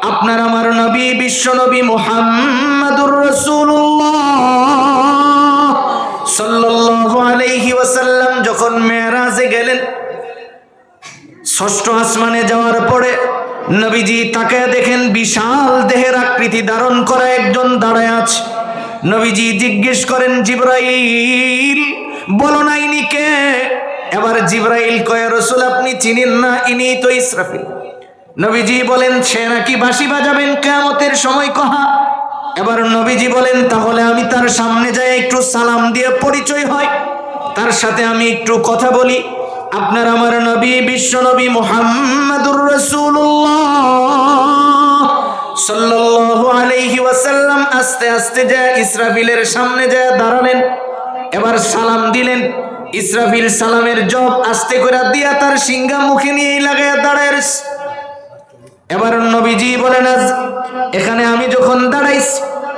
আপনার আমার নবী বিশ্ব নবী মুহাম্মাদুর রাসূলুল্লাহ সাল্লাল্লাহু আলাইহি ওয়াসাল্লাম যখন মেরাজে গেলেন, ষষ্ঠ আসমানে যাওয়ার পরে নবীজি তাকায় দেখেন বিশাল দেহের আকৃতি ধারণ করা একজন দাঁড়ায় আছে। নবীজি জিজ্ঞেস করেন, জিবরাইল বলো না ইনি কে? এবার জিবরাইল কয়, রাসূল আপনি চিনেন না, ইনি তো ইসরাফিল। নবীজি বলেন, সে নাকি বাঁশি বাজাবেন কিয়ামতের সময় কহা। এবার নবীজি বলেন, তাহলে আমি তার সামনে যাই একটু সালাম দিয়ে পরিচয় হয়, তার সাথে আমি একটু কথা বলি। আপনার আমার নবী বিশ্ব নবী মুহাম্মাদুর রাসূলুল্লাহ সাল্লাল্লাহু আলাইহি ওয়াসাল্লাম আস্তে আস্তে যায় ইসরাফিলের সামনে যায় দাঁড়ালেন। এবার সালাম দিলেন। ইসরাফিল সালামের জব আস্তে করে দিয়া তার সিংহা মুখে নিয়ে লাগায় দাঁড়ায়। এবার নবীজি বলেন, আজ এখানে আমি যখন দাঁড়াইছি,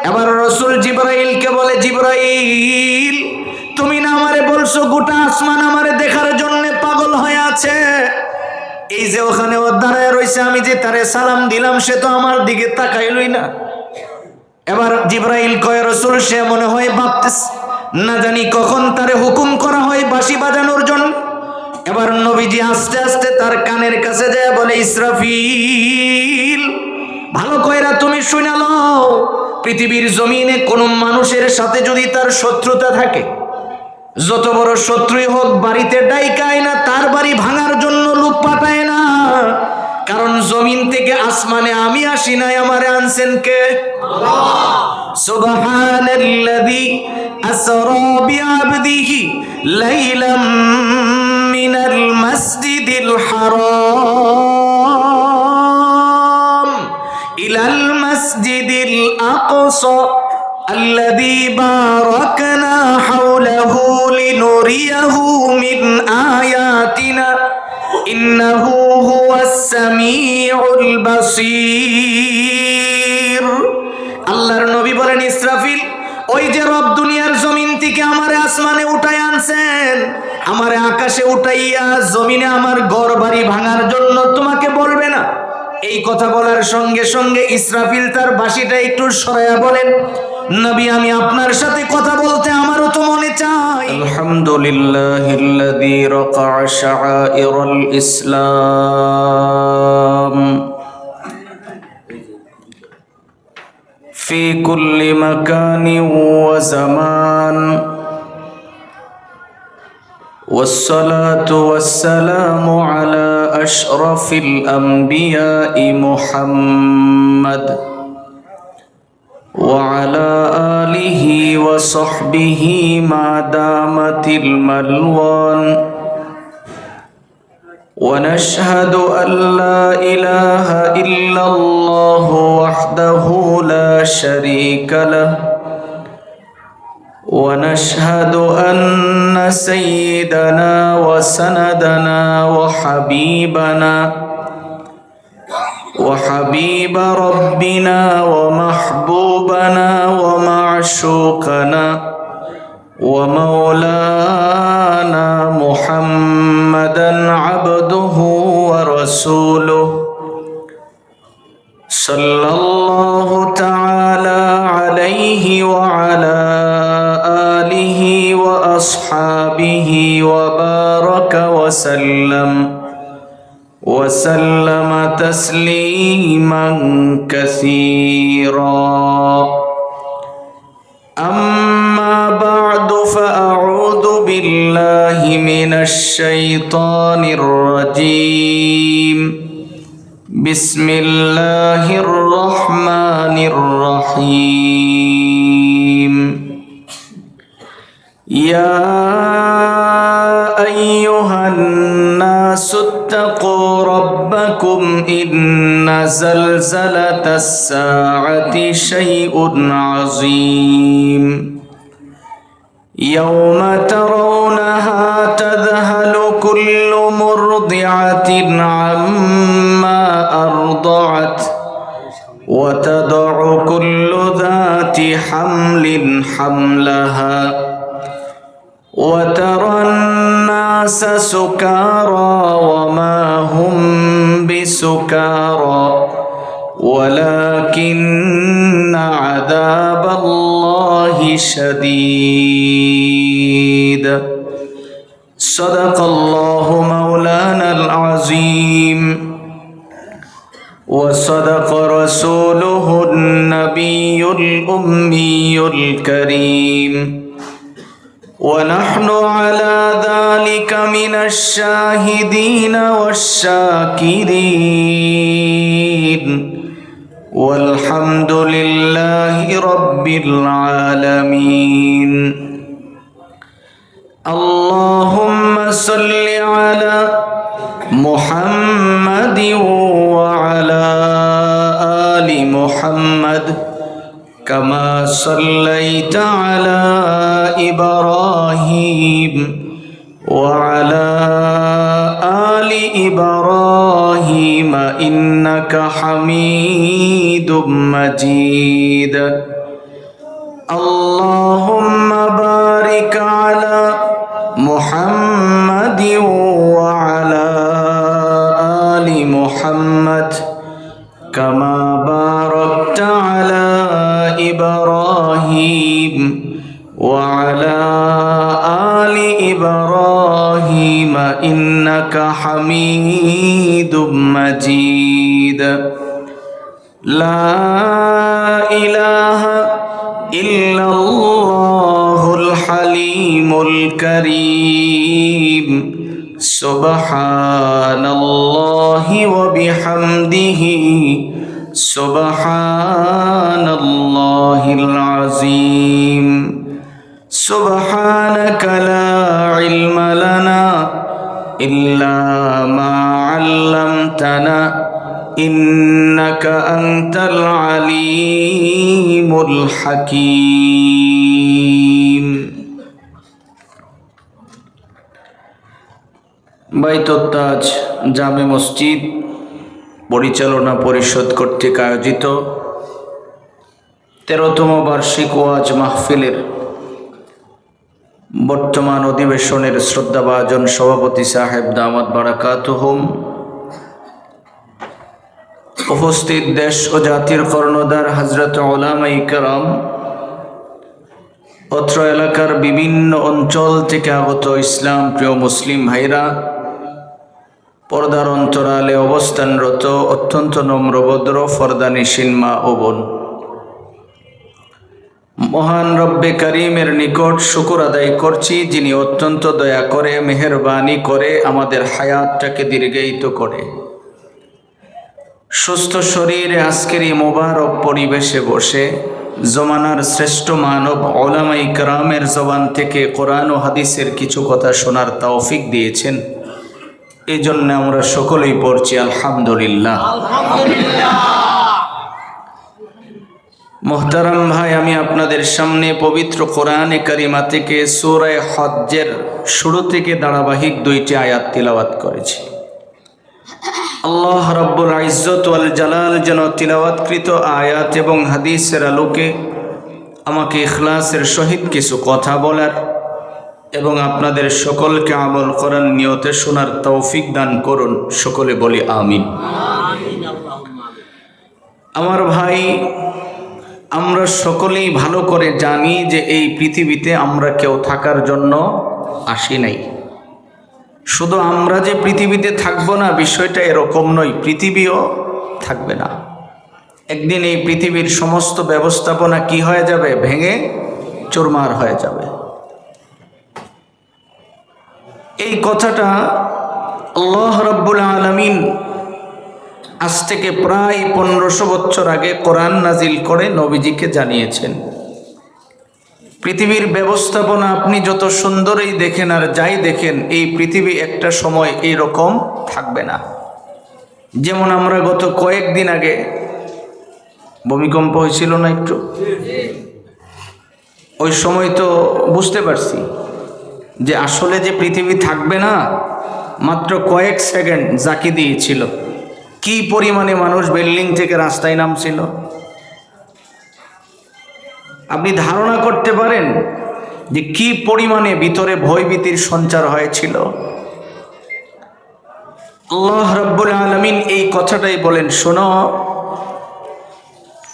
এবার রাসূল জিবরাইলকে বলে, জিবরাইল তুমি না আমারে বলছো গোটা আসমান আমারে দেখার জন্য পাগল হয়ে আছে, এই যে ওখানে ও দাঁড়ায় রয়েছে, আমি যে তারে সালাম দিলাম সে তো আমার দিকে তাকাইলই না। এবার জিবরাইল কয়, রাসূল সে মনে হয় ভাবতেছে না জানি কখন তারে হুকুম করা হয় বাঁশি বাজানোর জন্য। এবার নবীজি আস্তে আস্তে তার কানের কাছে যায় বলে, ইসরাফিল ভালো কইরা তুমি শুনে লও, পৃথিবীর জমিনে কোন মানুষের সাথে যদি তার শত্রুতা থাকে, যত বড় শত্রুই হোক বাড়িতে ডাইকায় না, তার বাড়ি ভাঙার জন্য লোক পাঠায় না, কারণ জমিন থেকে আসমানে আমি আসি নাই, আমারে আনছেন কে? আল্লাহ। সুবহানাল্লাযী আসরা বিআবদিহি লাইলাম মিনাল মাসজিদিল হারাম ইলাল মাসজিদিল আকসা আল্লাযী বারাকনা হাওলাহু লিনুরিয়াহু মিন আয়াতিনা ইন্নাহু হুয়াস সামিউল বাসীর। আল্লাহর নবী বলেন, ইসরাফিল ওই যে রব দুনিয়ার জমিন থেকে আমারে আসমানে উঠাই আনছেন, আমারে আকাশে উঠাইয়া জমিনে আমার ঘর বাড়ি ভাঙার জন্য তোমাকে বলবে না? এই কথা বলার সঙ্গে সঙ্গে ইসরাফিল তার বাঁশিটা একটু সরাইয়া বলেন, নবী আমি আপনার সাথে কথা বলতে আমারও তো মনে চাই। আলহামদুলিল্লাহিল্লাযী রাকা'a শাআইরাল ইসলাম في كل مكان وزمان والصلاة والسلام على أشرف الأنبياء محمد وعلى آله وصحبه ما دامت الملوان ونشهد أن لا إله إلا الله وحده لا شريك له ونشهد أن سيدنا وسندنا وحبيب ربنا ومحبوبنا ومعشوقنا ومولانا محمدا عبده ورسوله صلى الله تعالى عليه وعلى آله وأصحابه وبارك وسلم تسليما كثيرا. أما بعد فأعوذ بالله من الشيطان الرجيم. بسم الله الرحمن الرحيم. يا أيها الناس اتقوا ربكم إن زلزلة الساعة شيء عظيم يوم ترونها تذهل كل مرضعة عما أرضعت وتضع كل ذات حمل حملها وترى الناس سكارى وما هم بسكارى ولكن عذاب الله شديد صدق الله مولانا العظيم وصدق رسوله النبي الأمي الكريم ونحن على ذلك من الشاهدين والشاكرين والحمد لله رب العالمين اللهم صل على محمد وعلى آل محمد كما صليت على إبراهيم وعلى آل إبراهيم إنك حميد مجيد اللهم بارك على محمد وعلى آل محمد كما باركت على إبراهيم وعلى آل إبراهيم إنك حميد مجيد لا إله إلا الله الحليم الكريم سبحان الله وبحمده سبحان الله العظيم سبحانك لا علم لنا إلا ما علمتنا إنك أنت العليم الحكيم বাইতুত্তাজ জামে মসজিদ পরিচালনা পরিষদ কর্তৃক আয়োজিত 13তম বার্ষিক ওয়াজ মাহফিলের বর্তমান অধিবেশনের শ্রদ্ধাভাজন সভাপতি সাহেব দামাত বারাকাতুহুম, উপস্থিত দেশ ও জাতির কর্ণধার হযরত উলামায়ে কেরাম, অত্র এলাকার বিভিন্ন অঞ্চল থেকে আগত ইসলাম প্রিয় মুসলিম ভাইরা, পর্দার অন্তরালে অবস্থানরত অত্যন্ত নম্রভদ্র ফরদানিশীন মা ও বোন, মহান রব্বে করিমের নিকট শুকর আদায় করছি, যিনি অত্যন্ত দয়া করে মেহেরবানি করে আমাদের হায়াতটাকে দীর্ঘায়িত করে সুস্থ শরীরে আজকের এই মোবারক পরিবেশে বসে জমানার শ্রেষ্ঠ মানব উলামায়ে কেরামের জবান থেকে কোরআন ও হাদিসের কিছু কথা শোনার তৌফিক দিয়েছেন। এই জন্য আমরা সকলেই পড়ছি আলহামদুলিল্লাহ। মোহতারাম ভাই, আমি আপনাদের সামনে পবিত্র কোরআনে কারিমা থেকে সূরা হজ্জের শুরু থেকে ধারাবাহিক 2টি আয়াত তিলাওয়াত করেছি। আল্লাহ রাব্বুল ইজ্জত ওয়াল জালাল যেন তিলাওয়াতকৃত আয়াত এবং হাদিসের আলোকে আমাকে ইখলাসের সহিত কিছু কথা বলার এবং আপনাদের সকলকে আমল করার নিয়তে শোনার তৌফিক দান করুন। সকলে বলি আমিন। আমার ভাই, আমরা সকলেই ভালো করে জানি যে এই পৃথিবীতে আমরা কেউ থাকার জন্য আসি নাই। শুধু আমরা যে পৃথিবীতে থাকবো না, বিষয়টা এরকম নয়, পৃথিবীও থাকবে না। একদিন এই পৃথিবীর সমস্ত ব্যবস্থাপনা কি হয়ে যাবে? ভেঙে চুরমার হয়ে যাবে। এই কথাটা আল্লাহ রাব্বুল আলামিন আজ থেকে প্রায় 1500 বছর আগে কোরআন নাজিল করে নবীজিকে জানিয়েছেন। পৃথিবীর ব্যবস্থাপনা আপনি যত সুন্দরই দেখেন আর যাই দেখেন, এই পৃথিবী একটা সময় এই রকম থাকবে না। যেমন আমরা গত কয়েকদিন আগে ভূমিকম্প হয়েছিল না একটু, ওই সময় তো বুঝতে পারছি যে আসলে যে পৃথিবী থাকবে না, মাত্র কয়েক সেকেন্ড জাকি দিয়েছিল। কি পরিমাণে মানুষ বিল্ডিং থেকে রাস্তায় নামছিল, আপনি ধারণা করতে পারেন যে কি পরিমাণে ভিতরে ভয়ভীতির সঞ্চার হয়েছিল। আল্লাহ রাব্বুল আলামিন এই কথাটাই বলেন, শোনো,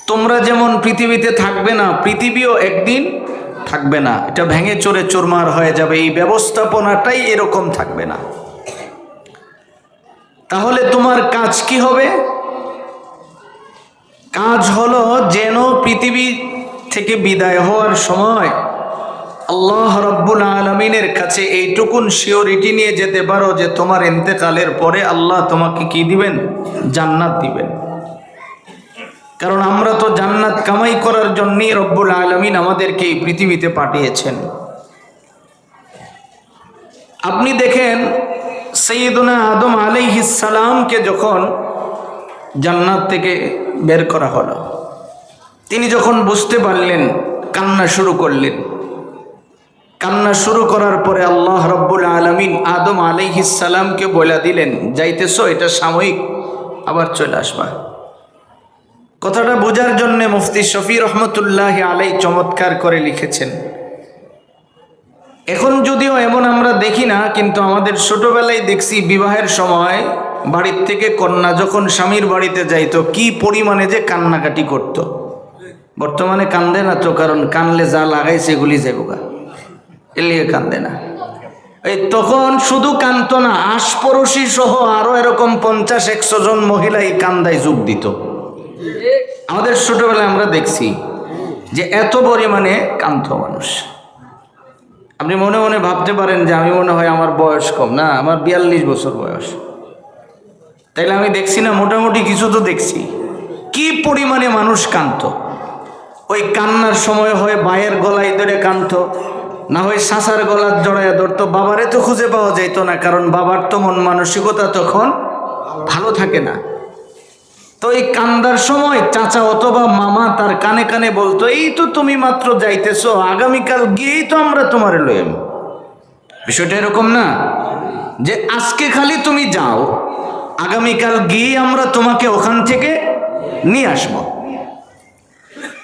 তোমরা যেমন পৃথিবীতে থাকবে না, পৃথিবীও একদিন থাকবে না। এটা ভেঙে চড়ে চুরমার হয়ে যাবে। এই ব্যবস্থাপনাটাই এরকম থাকবে না। তাহলে তোমার কাজ কি হবে? কাজ হলো যেন পৃথিবী থেকে বিদায় হওয়ার সময় আল্লাহ রাব্বুল আলামিনের কাছে এইটুকুন সিওরিটি নিয়ে যেতে পারো যে তোমার ইন্তেকালের পরে আল্লাহ তোমাকে কি দিবেন? জান্নাত দিবেন। কারণ আমরা তো জান্নাত কামাই করার জন্যই রব্বুল আলামিন আমাদেরকে এই পৃথিবীতে পাঠিয়েছেন। আপনি দেখেন সাইয়্যিদুনা আদম আলাইহিস সালামকে যখন জান্নাত থেকে বের করা হলো, তিনি যখন বুঝতে পারলেন, কান্না শুরু করলেন। কান্না শুরু করার পরে আল্লাহ রাব্বুল আলামিন আদম আলাইহিস সালামকে বলে দিলেন, যাইতেছো, এটা সাময়িক, আবার চলে আসবা। কথাটা বোঝার জন্য মুফতি শফি রহমতুল্লাহ আলাই চমৎকার করে লিখেছেন। এখন যদিও এমন আমরা দেখি না, কিন্তু আমাদের ছোটবেলায় দেখছি বিবাহের সময় বাড়ির থেকে কন্যা যখন স্বামীর বাড়িতে যাইতো কি পরিমাণে যে কান্নাকাটি করত। বর্তমানে কান্দে না তো, কারণ কানলে যা লাগাই সেগুলি যাবগা, এলিয়ে কান্দে না। এই তখন শুধু কান্ত না, আশপড়শি সহ আরো এরকম 50-100 জন মহিলা এই কান্দায় যোগ দিত। আমাদের ছোটবেলায় আমরা দেখছি যে এত পরিমাণে কান্ত মানুষ। আপনি মনে মনে ভাবতে পারেন যে আমি মনে হয় আমার বয়স কম, না, আমার 42 বছর বয়স। তাইলে আমি দেখছি না, মোটামুটি কিছু তো দেখছি। কি পরিমাণে মানুষ কান্ত। ওই কান্নার সময় হয় বায়ের গলায় ধরে কান্ত, না হয় শাসার গলার জড়াইয়া ধরতো। বাবারে তো খুঁজে পাওয়া যাইতো না, কারণ বাবার তো মন মানসিকতা তখন ভালো থাকে না। তো এই কান্দার সময় চাচা অথবা মামা তার কানে কানে বলতো, এই তো তুমি মাত্র যাইতেছো, আগামীকাল গিয়েই তো আমরা তোমারে লইম। বিষয়টা এরকম না যে আজকে খালি তুমি যাও, আগামীকাল গিয়ে আমরা তোমাকে ওখান থেকে নিয়ে আসবো।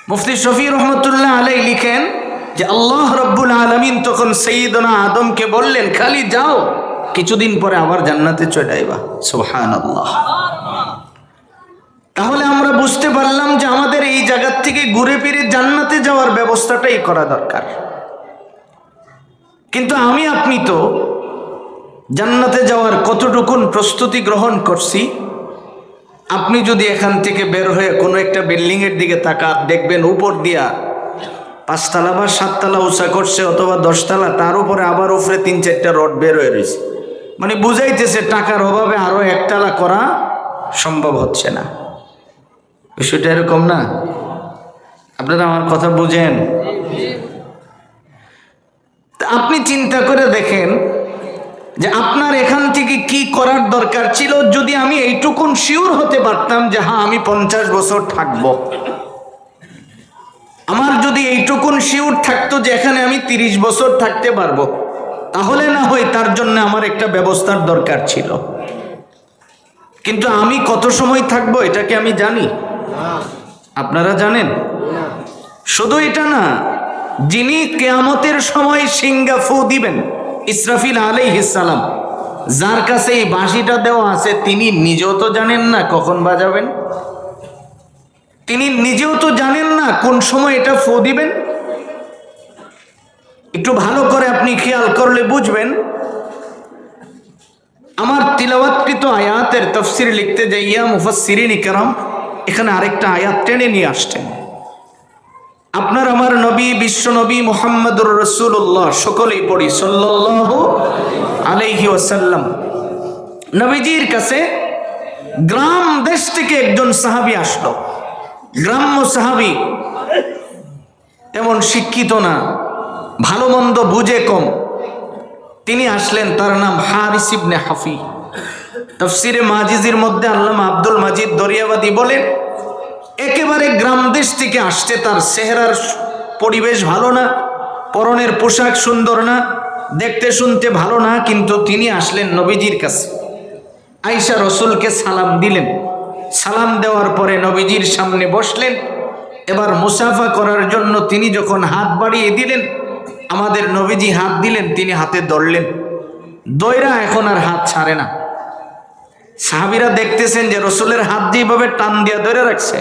মুফতি শফি রহমতুল্লাহ আলাই লিখেন যে আল্লাহ রাব্বুল আলামিন তখন সাইয়্যিদনা আদমকে বললেন, খালি যাও, কিছুদিন পরে আবার জান্নাতে চলে আইবা। সুবহানাল্লাহ। তাহলে আমরা বুঝতে পারলাম যে আমাদের এই জায়গা থেকে ঘুরে ফিরে জান্নাতে যাওয়ার ব্যবস্থাটাই করা দরকার। কিন্তু আমি আপনি তো জান্নাতে যাওয়ার কতটুকুন প্রস্তুতি গ্রহণ করছি? আপনি যদি এখান থেকে বের হয়ে কোনো একটা বিল্ডিংয়ের দিকে তাকান, দেখবেন উপর দিয়া 5 তলা বা 7 তলা উঁচা করছে, অথবা 10 তলা, তার উপরে আবার উপরে 3-4টা রড বের হয়ে রয়েছে। মানে বুঝাইতেছে টাকার অভাবে আরো 1 তলা করা সম্ভব হচ্ছে না। বিষয়টা এরকম না? আপনারা আমার কথা বুঝেন? আপনি চিন্তা করে দেখেন যে আপনার এখান থেকে কি করার দরকার ছিল। যদি আমি এইটুকুন শিওর হতে পারতাম যে হ্যাঁ আমি 50 বছর থাকব, আমার যদি এইটুকুন শিওর থাকতো যে এখানে আমি 30 বছর থাকতে পারবো, তাহলে না হয় তার জন্য আমার একটা ব্যবস্থার দরকার ছিল। কিন্তু আমি কত সময় থাকবো এটা কি আমি জানি? আপনারা জানেন? শুধু এটা না, যিনি কিয়ামতের সময় সিংহা ফু দিবেন, ইসরাফিল আলাইহিস সালাম, যার কাছে এই বাঁশিটা দেওয়া আছে, তিনি নিজেও তো জানেন না কখন বাজাবেন। তিনি নিজেও তো জানেন না কোন সময় এটা ফু দিবেন। একটু ভালো করে আপনি খেয়াল করলে বুঝবেন। আমার তিলাওয়াতকৃত আয়াতের তাফসীর লিখতে যাইয়া মুফাসসিরিন ইকরাম এখানে আরেকটা আয়াত টেনে নিয়ে আসছেন। আপনার আমার নবী, বিশ্ব নবী মুহাম্মদুর রাসূলুল্লাহ, সকলেই পড়ি সাল্লাল্লাহু আলাইহি ওয়াসাল্লাম। নবীজির কাছে গ্রাম দেশ থেকে একজন সাহাবী আসলো। গ্রাম্য সাহাবী, তেমন শিক্ষিত না, ভালো মন্দ বুঝে কম। তিনি আসলেন, তার নাম হারিস ইবনে হাফি। তাফসীরে মাজিজির মধ্যে আল্লামা আব্দুল মাজিদ দরিয়াবাদী বলেন, একেবারে গ্রাম দেশ থেকে আসছে, তার চেহারার পরিবেশ ভালো না, পরনের পোশাক সুন্দর না, দেখতে শুনতে ভালো না, কিন্তু তিনি আসলেন নবীজির কাছে। আয়েশা রসুলকে সালাম দিলেন। সালাম দেওয়ার পরে নবীজির সামনে বসলেন। এবার মুসাফা করার জন্য তিনি যখন হাত বাড়িয়ে দিলেন, আমাদের নবীজি হাত দিলেন, তিনি হাতে ধরলেন, দয়রা এখন আর হাত ছাড়ে না। সাহাবীরা দেখতেছেন যে রসুলের হাত যেভাবে টান দিয়া ধরে রাখছে,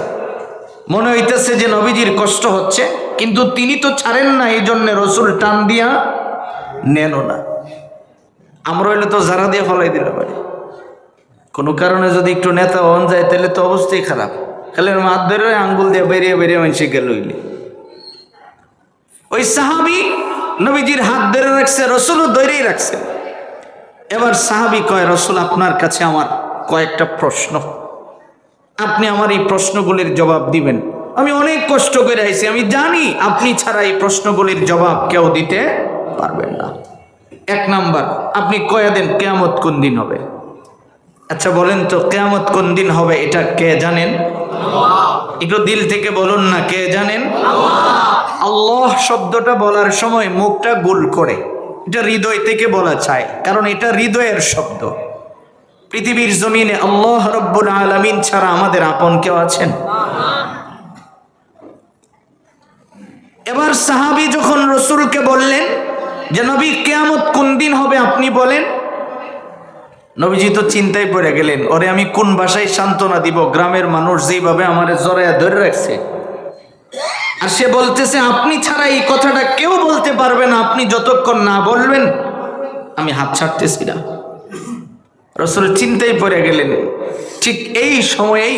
মনে হইতেছে যে নবীজির কষ্ট হচ্ছে, কিন্তু তিনি তো ছাড়েন না, এই জন্য রসুল টান দিয়া নেন না। আমরা হইলে তো যারা দিয়ে ফলাই দিলে পারি। কোনো কারণে যদি একটু নেতা হন যায় তাহলে তো অবস্থাই খারাপ। খালি মাত ধরে আঙ্গুল দিয়ে বেরিয়ে বেরিয়ে মানুষে গেল হইলে। ওই সাহাবি নবীজির হাত ধরে রাখছে, রসুলও ধরেই রাখছে। এবার সাহাবি কয়, রসুল আপনার কাছে আমার কয়েকটা প্রশ্ন, আপনি আমার এই প্রশ্নগুলির জবাব দিবেন। আমি অনেক কষ্ট করে আইছি, আমি জানি আপনি ছাড়া এই প্রশ্নগুলির জবাব কেউ দিতে পারবেন না। 1 নাম্বার, আপনি কয়া দেন কিয়ামত কোন দিন হবে? আচ্ছা বলেন তো, কিয়ামত কোন দিন হবে এটা কে জানেন? একটু দিল থেকে বলুন না, কে জানেন? আল্লাহ শব্দটা বলার সময় মুখটা গোল করে, এটা হৃদয় থেকে বলা চায়, কারণ এটা হৃদয়ের শব্দ। পৃথিবীর জমিনে আল্লাহ রব্বুল আলামিন ছাড়া আমাদের আপন কেউ আছেন? এবার সাহাবী যখন রসুলকে বললেন যে নবী কিয়ামত কোন দিন হবে আপনি বলেন, নবীজি তো চিন্তায় পড়ে গেলেন, ওরে আমি কোন ভাষায় সান্ত্বনা দিব? গ্রামের মানুষ যেভাবে আমারে জড়ায়া ধরে রাখছে, আর সে বলতেছে আপনি ছাড়া এই কথাটা কেউ বলতে পারবে না, আপনি যতক্ষণ না বলবেন আমি হাত ছাড়তেছি না। রসুল চিন্তায় পড়ে গেলেন। ঠিক এই সময়েই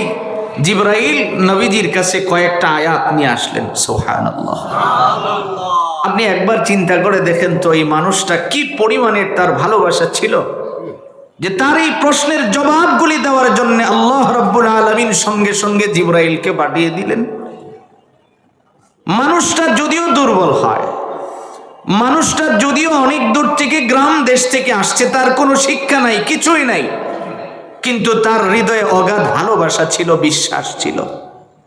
জিবরাইল নবীজির কাছে কয়েকটা আয়াত নিয়ে আসলেন। সুবহানাল্লাহ। আপনি একবার চিন্তা করে দেখেন তো, এই মানুষটা কি পরিমাণের তার ভালোবাসা ছিল যে তার এই প্রশ্নের জবাবগুলি দেওয়ার জন্য আল্লাহ রাব্বুল আলামিন সঙ্গে সঙ্গে জিবরাইলকে পাঠিয়ে দিলেন। মানুষটা যদিও দুর্বল হয়, মানুষটা যদিও অনেক দূর থেকে গ্রাম দেশ থেকে আসছে, তার কোনো শিক্ষা নাই, কিছুই নাই, কিন্তু তার হৃদয়ে অগাধ ভালোবাসা ছিল, বিশ্বাস ছিল।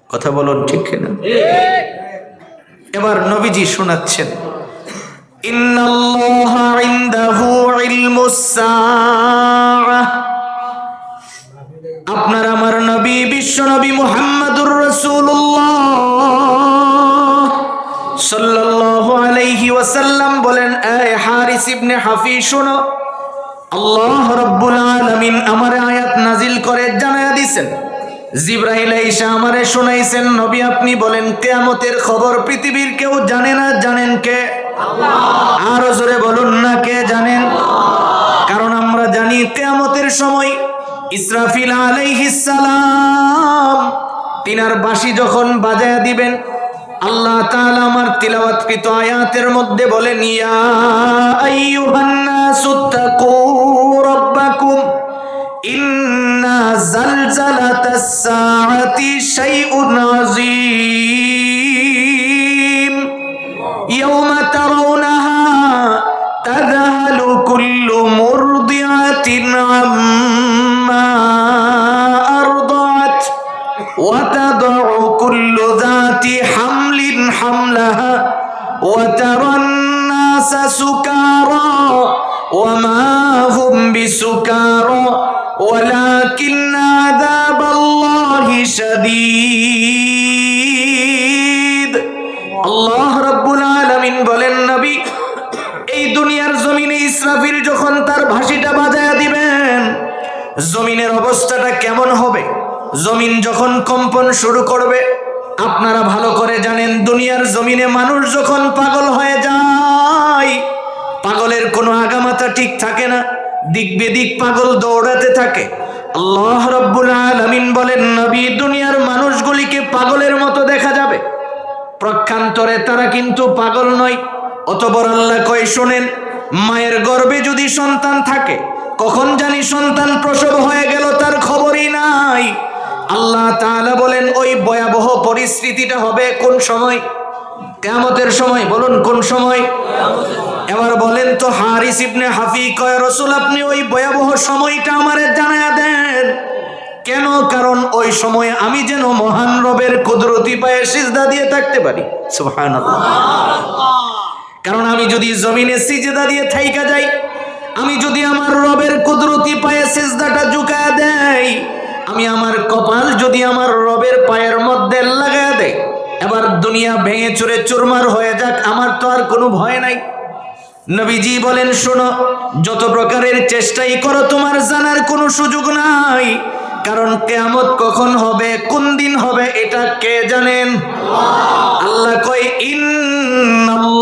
কথা বলুন ঠিক কিনা? এবার নবীজি শোনাচ্ছেন, ইন্নাল্লাহা ইনদাহু ইলমুস সাআহ। আপনার আমার নবী বিশ্ব নবী মুহাম্মদুর রাসূলুল্লাহ সাল্লাল্লাহু আলাইহি ওয়াসাল্লাম বলেন, এ হারিস ইবনে হাফি শোনো, আল্লাহ রাব্বুল আলামিন আমারে আয়াত নাজিল করে জানায়া দিয়েছেন, জিবরাইল আইসা আমারে শোনাইছেন, নবী আপনি বলেন কিয়ামতের খবর পৃথিবীর কেউ জানে না, জানেন কে? আল্লাহ। আরো জোরে বলুন না, কে জানেন? কারণ আমরা জানি কিয়ামতের সময় ইসরাফিল আলাইহিস সালাম তিনার বাঁশি যখন বাজায়া দিবেন, আল্লাহ তাআলা আমার তিলাওয়াতকৃত আয়াতের মধ্যে বলেন, ইয়া আইয়ুহান নাসুত্তাকু রাব্বাকুম ইন্না জালজালাতাস সাআতি শাইউন আযীম ইয়াওমা তারাউনাহা তাযহালু কুল্লু মুরদিআতিন আম্মা আরদাআত ওয়া তাদউ কুল্লু যাতি হামলিন হামলাহা ওয়া তারান নাসা সুকারা ওয়া মা হুম বিসুকারা ওয়ালাকিন্না আযাবাল্লাহি শাদীদ। আল্লাহ রাব্বুল আলামিন বলেন, নবী এই দুনিয়ার জমিনে ইসরাফিল যখন তার বাঁশিটা বাজায়া দিবেন, জমিনের অবস্থাটা কেমন হবে? জমিন যখন কম্পন শুরু করবে, আপনারা ভালো করে জানেন দুনিয়ার জমিনে মানুষ যখন পাগল হয়ে যায়, পাগলের কোনো আগামাথা ঠিক থাকে না, দিক বেদিক পাগল দৌড়াতে থাকে। আল্লাহ রাব্বুল আলামিন বলেন, নবী দুনিয়ার মানুষগুলিকে পাগলের মতো দেখা যাবে, প্রক্ষান্তরে তারা কিন্তু পাগল নয়। অতঃপর আল্লাহ কয়, শোনেন, মায়ের গর্ভে যদি সন্তান থাকে, কখন জানি সন্তান প্রসব হয়ে গেল তার খবরই নাই। আল্লাহ তাআলা বলেন, ওই ভয়াবহ পরিস্থিতিটা হবে কোন সময়? কিয়ামতের সময়। বলুন কোন সময়? এবার বলেন তো, হারিস ইবনে হাফি কয়, রাসূল আপনি ওই ভয়াবহ সময়টা আমারে জানায়া দেন। কেন? কারণ ওই সময় আমি যেন মহান রবের কুদরতি পায়ে সিজদা দিয়ে থাকতে পারি। সুবহানাল্লাহ। কারণ আমি যদি জমিনে সিজদা দিয়ে থাইকা যাই, আমি যদি আমার রবের কুদরতি পায়ে সিজদাটা ঝুঁকায়া দেই, আমি আমার কপাল যদি আমার রবের পায়ের মধ্যে লাগায়া দেই, এবার দুনিয়া ভেঙে চুরে চুরমার হয়ে যাক, আমার তো আর কোনো ভয় নাই। নবীজি বলেন, শোনো, যত প্রকারের চেষ্টাই করো তোমার জানার কোনো সুযোগ নাই, কারণ কিয়ামত কখন হবে, কোন দিন হবে, এটা কে জানেন? আল্লাহ কয় ইন্নাল্লাহ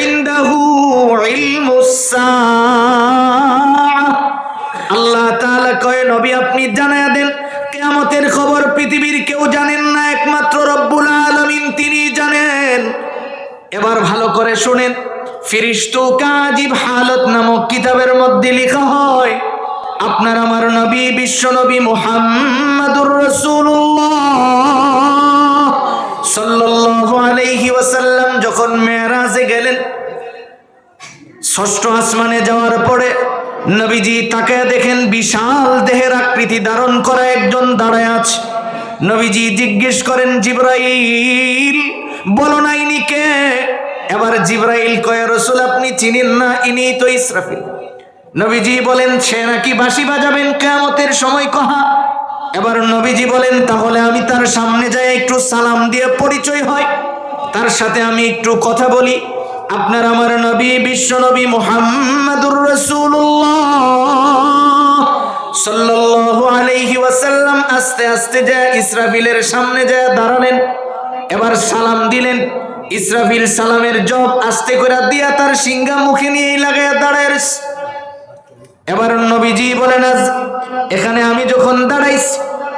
ইনদাহু ইলমুস সাআহ। আল্লাহ তাআলা কয় নবী আপনি জানায়া দেন কিয়ামতের খবর পৃথিবীর কেউ জানেন না, একমাত্র রব্বুল আলামিন তিনি জানেন। এবার ভালো করে শুনেন, ফিরিশতু কাজিব হালত নামক কিতাবের মধ্যে লেখা হয় আপনার আমার নবী বিশ্ব নবী মুহাম্মাদুর রাসূলুল্লাহ সাল্লাল্লাহু আলাইহি ওয়াসাল্লাম যখন মেরাজে গেলেন, ষষ্ঠ আসমানে যাওয়ার পরে নবীজি তাকায় দেখেন বিশাল দেহের আকৃতি ধারণ করা একজন দাঁড়ায় আছে। নবীজি জিজ্ঞেস করেন জিবরাইল বলো না ইনি কে? এবার জিবরাইল কয় রাসূল আপনি চিনেন না, ইনি তো ইসরাফিল। নবীজি বলেন সে নাকি বাঁশি বাজাবেন কিয়ামতের সময় কহা। এবার নবীজি বলেন তাহলে আমি তার সামনে যাই একটু সালাম দিয়ে পরিচয় হয়, তার সাথে আমি একটু কথা বলি। আপনার আমার নবী বিশ্ব নবী মুহাম্মাদুর রাসূলুল্লাহ সাল্লাল্লাহু আলাইহি ওয়াসাল্লাম আস্তে আস্তে যায় ইসরাফিলের সামনে যায় দাঁড়ালেন। এবার সালাম দিলেন। ইসরাফিল সালামের জবাব আস্তে করে দিয়া তার সিংহা মুখে নিয়ে লাগায় দাঁড়ায়। এবার নবীজি বলেন আজ এখানে আমি যখন দাঁড়াইছি,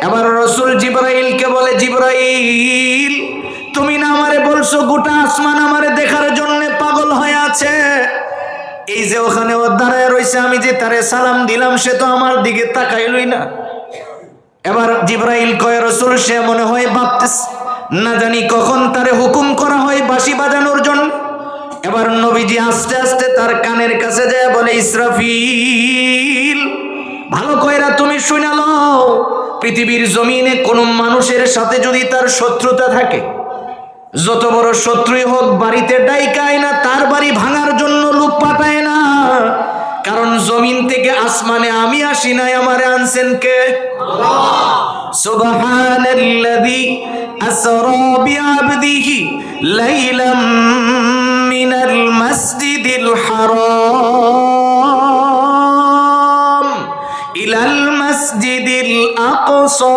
এবার রাসূল জিবরাইলকে বলে জিবরাইল তুমি না আমারে বলছো গোটা আসমান আমারে দেখার জন্য পাগল হয়ে আছে, এই যে ওখানে ও দাঁড়ায় রয়েছে আমি যে তারে সালাম দিলাম সে তো আমার দিকে তাকাইলই না। এবার জিবরাইল কয় রাসূল সে মনে হয় ভাবতেছে না জানি কখন তারে হুকুম করা হয় বাঁশি বাজানোর জন্য। এবার নবীজি আস্তে আস্তে তার কানের কাছে যায় বলে ইসরাফিল ভালো কইরা তুমি শুনে নাও, পৃথিবীর জমিনে কোন মানুষের সাথে যদি তার শত্রুতা থাকে, যত বড় শত্রুই হোক বাড়িতে ডাইকায় না, তার বাড়ি ভাঙার জন্য লোক পাঠায় না। কারণ জমিন থেকে আসমানে আমি আসি নাই, আমারে আনছেন কে? আল্লাহ। সুবহানাল্লাযী আসরা বিআবদিহি লাইলাম মিনাল মাসজিদিল হারাম ইলাল মাসজিদিল আকসা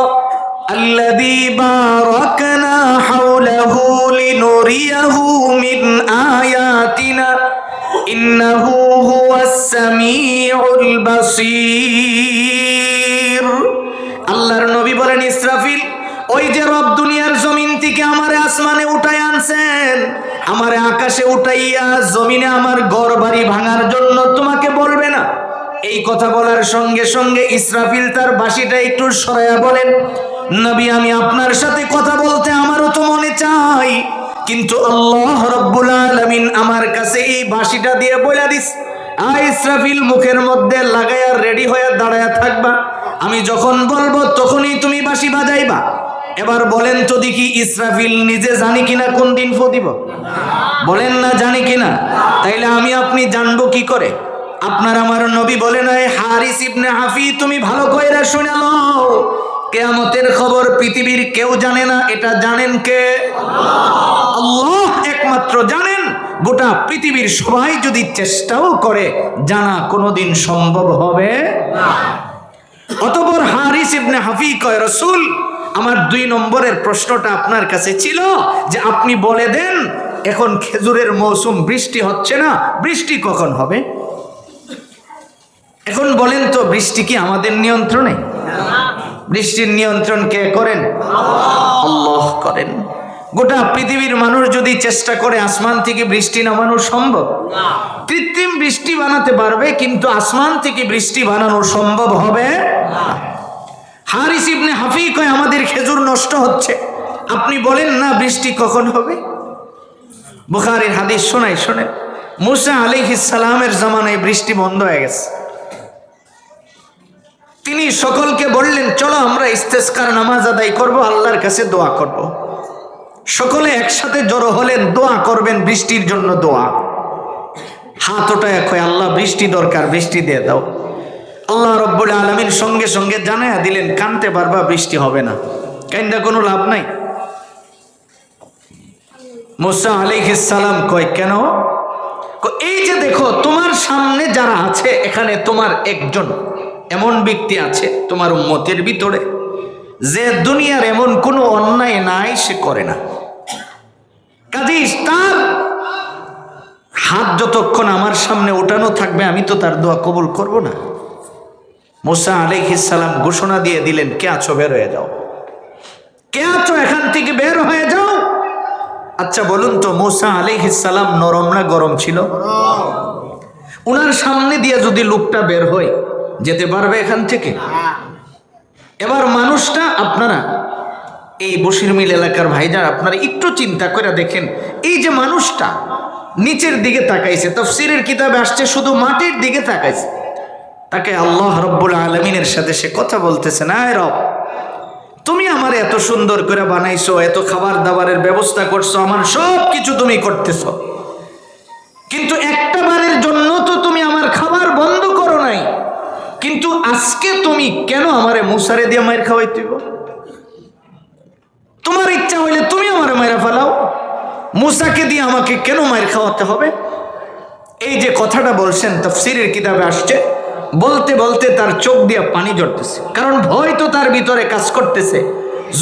الذي باركنا حوله لنريه من آياتنا إنه هو السميع البصير। আল্লাহর নবী বলেন ইসরাফিল ওই যে রব দুনিয়ার জমিন থেকে আমারে আসমানে উঠাই আনছেন, আমারে আকাশে উঠাইয়া জমিনে আমার ঘর বাড়ি ভাঙার জন্য তোমাকে বলবে না? এই কথা বলার সঙ্গে সঙ্গে ইসরাফিল তার বাঁশিটা একটু সরাইয়া বলেন নবী আমি আপনার সাথে কথা বলতে আমারও তো মনে চাই, কিন্তু আল্লাহ রাব্বুল আলামিন আমার কাছে এই বাঁশিটা দিয়ে বলে দিস ইসরাফিল মুখের মধ্যে লাগাইয়া রেডি হয়ে দাঁড়ায়া থাকবা, আমি যখন বলবো তখনই তুমি বাঁশি বাজাইবা। এবার বলেন তো দেখি ইসরাফিল নিজে জানি কিনা কোন দিন ফু দিব? বলেন না জানি কিনা? তাইলে আমি আপনি জানবো কি করে? আপনার আমার নবী বলেন হারিস ইবনে হাফি তুমি ভালো কইরা শুনে নাও, কিয়ামতের খবর পৃথিবীর কেউ জানে না, এটা জানেন কে? আল্লাহ একমাত্র জানেন। গোটা পৃথিবীর সবাই যদি চেষ্টাও করে জানা কোনোদিন সম্ভব হবে না। অতঃপর হারিস ইবনে হাফি কয় রাসূল আমার 2 নম্বরের প্রশ্নটা আপনার কাছে ছিল যে আপনি বলে দেন এখন খেজুরের মৌসুম, বৃষ্টি হচ্ছে না, বৃষ্টি কখন হবে? এখন বলেন তো বৃষ্টি কি আমাদের নিয়ন্ত্রণে? বৃষ্টির নিয়ন্ত্রণ কে করেন? আল্লাহ করেন। গোটা পৃথিবীর মানুষ যদি চেষ্টা করে আসমান থেকে বৃষ্টি নামানো সম্ভব? কৃত্রিম বৃষ্টি বানাতে পারবে কিন্তু আসমান থেকে বৃষ্টি বানানো সম্ভব হবে না। হারিস ইবনে হাফি কয় আমাদের খেজুর নষ্ট হচ্ছে, আপনি বলেন না বৃষ্টি কখন হবে? বুখারীর হাদিস শোনাই শোনেন, মুসা আলাইহিস সালামের জামানায় বৃষ্টি বন্ধ হয়ে গেছে। তিনি সকলকে বললেন চলো আমরা ইস্তেসকার নামাজ আদায় করব, আল্লাহর কাছে দোয়া করব। সকলে একসাথে জড়ো হলেন, দোয়া করবেন বৃষ্টির জন্য। দোয়া হাত ওঠায় কয় আল্লাহ বৃষ্টি দরকার, বৃষ্টি দিয়ে দাও। আল্লাহ রব্বুল আলামিন সঙ্গে সঙ্গে জানায়া দিলেন কানতে পারবা বৃষ্টি হবে না, কাইন্দা কোনো লাভ নাই। মুসা আলাইহিস সালাম কয় কেন? এই যে দেখো তোমার সামনে যারা আছে এখানে তোমার একজন এমন ব্যক্তি আছে তোমার উম্মতের ভিতরে যে দুনিয়ার এমন কোনো অন্যায় নাই সে করে না, কাজেই তার হাত যতক্ষণ আমার সামনে ওঠানো থাকবে আমি তো তার দোয়া কবুল করব না। মুসা আলাইহিস সালাম ঘোষণা দিয়ে দিলেন, কে আছো বের হয়ে যাও, কে আছো এখান থেকে বের হয়ে যাও। আচ্ছা বলুন তো মুসা আলাইহিস সালাম নরম না গরম ছিল? উনার সামনে দিয়ে যদি লোকটা বের হয় যেতে পারবে এখান থেকে? এবার মানুষটা আপনারা এই বশির মিল এলাকার ভাইজান আপনারা একটু চিন্তা করে দেখেন, এই যে মানুষটা নিচের দিকে তাকাইছে, তাফসীরের কিতাবে আসছে শুধু মাটির দিকে তাকাইছে, তাকে আল্লাহ রব্বুল আলামিনের সাথে সে কথা বলতেছে, না রব তুমি আমার এত সুন্দর করে বানাইছো, এত খাবার দাবারের ব্যবস্থা করছো, আমার সব কিছু তুমি করতেছো, কিন্তু একটা বারের জন্য তো তুমি আমার খাবার বন্ধ করো নাই, কিন্তু আজকে তুমি কেন আমারে মুসারে দিয়ে মায়ের খাওয়াইতে দিব? তোমার ইচ্ছা হইলে তুমি আমারে মায়েরা ফেলাও, মুসাকে দিয়ে আমাকে কেন মায়ের খাওয়াতে হবে? এই যে কথাটা বলছেন তাফসীরের কিতাবে আসছে, বলতে বলতে তার চোখ দিয়ে পানি ঝরতেছে, কারণ ভয় তো তার ভিতরে কাজ করতেছে,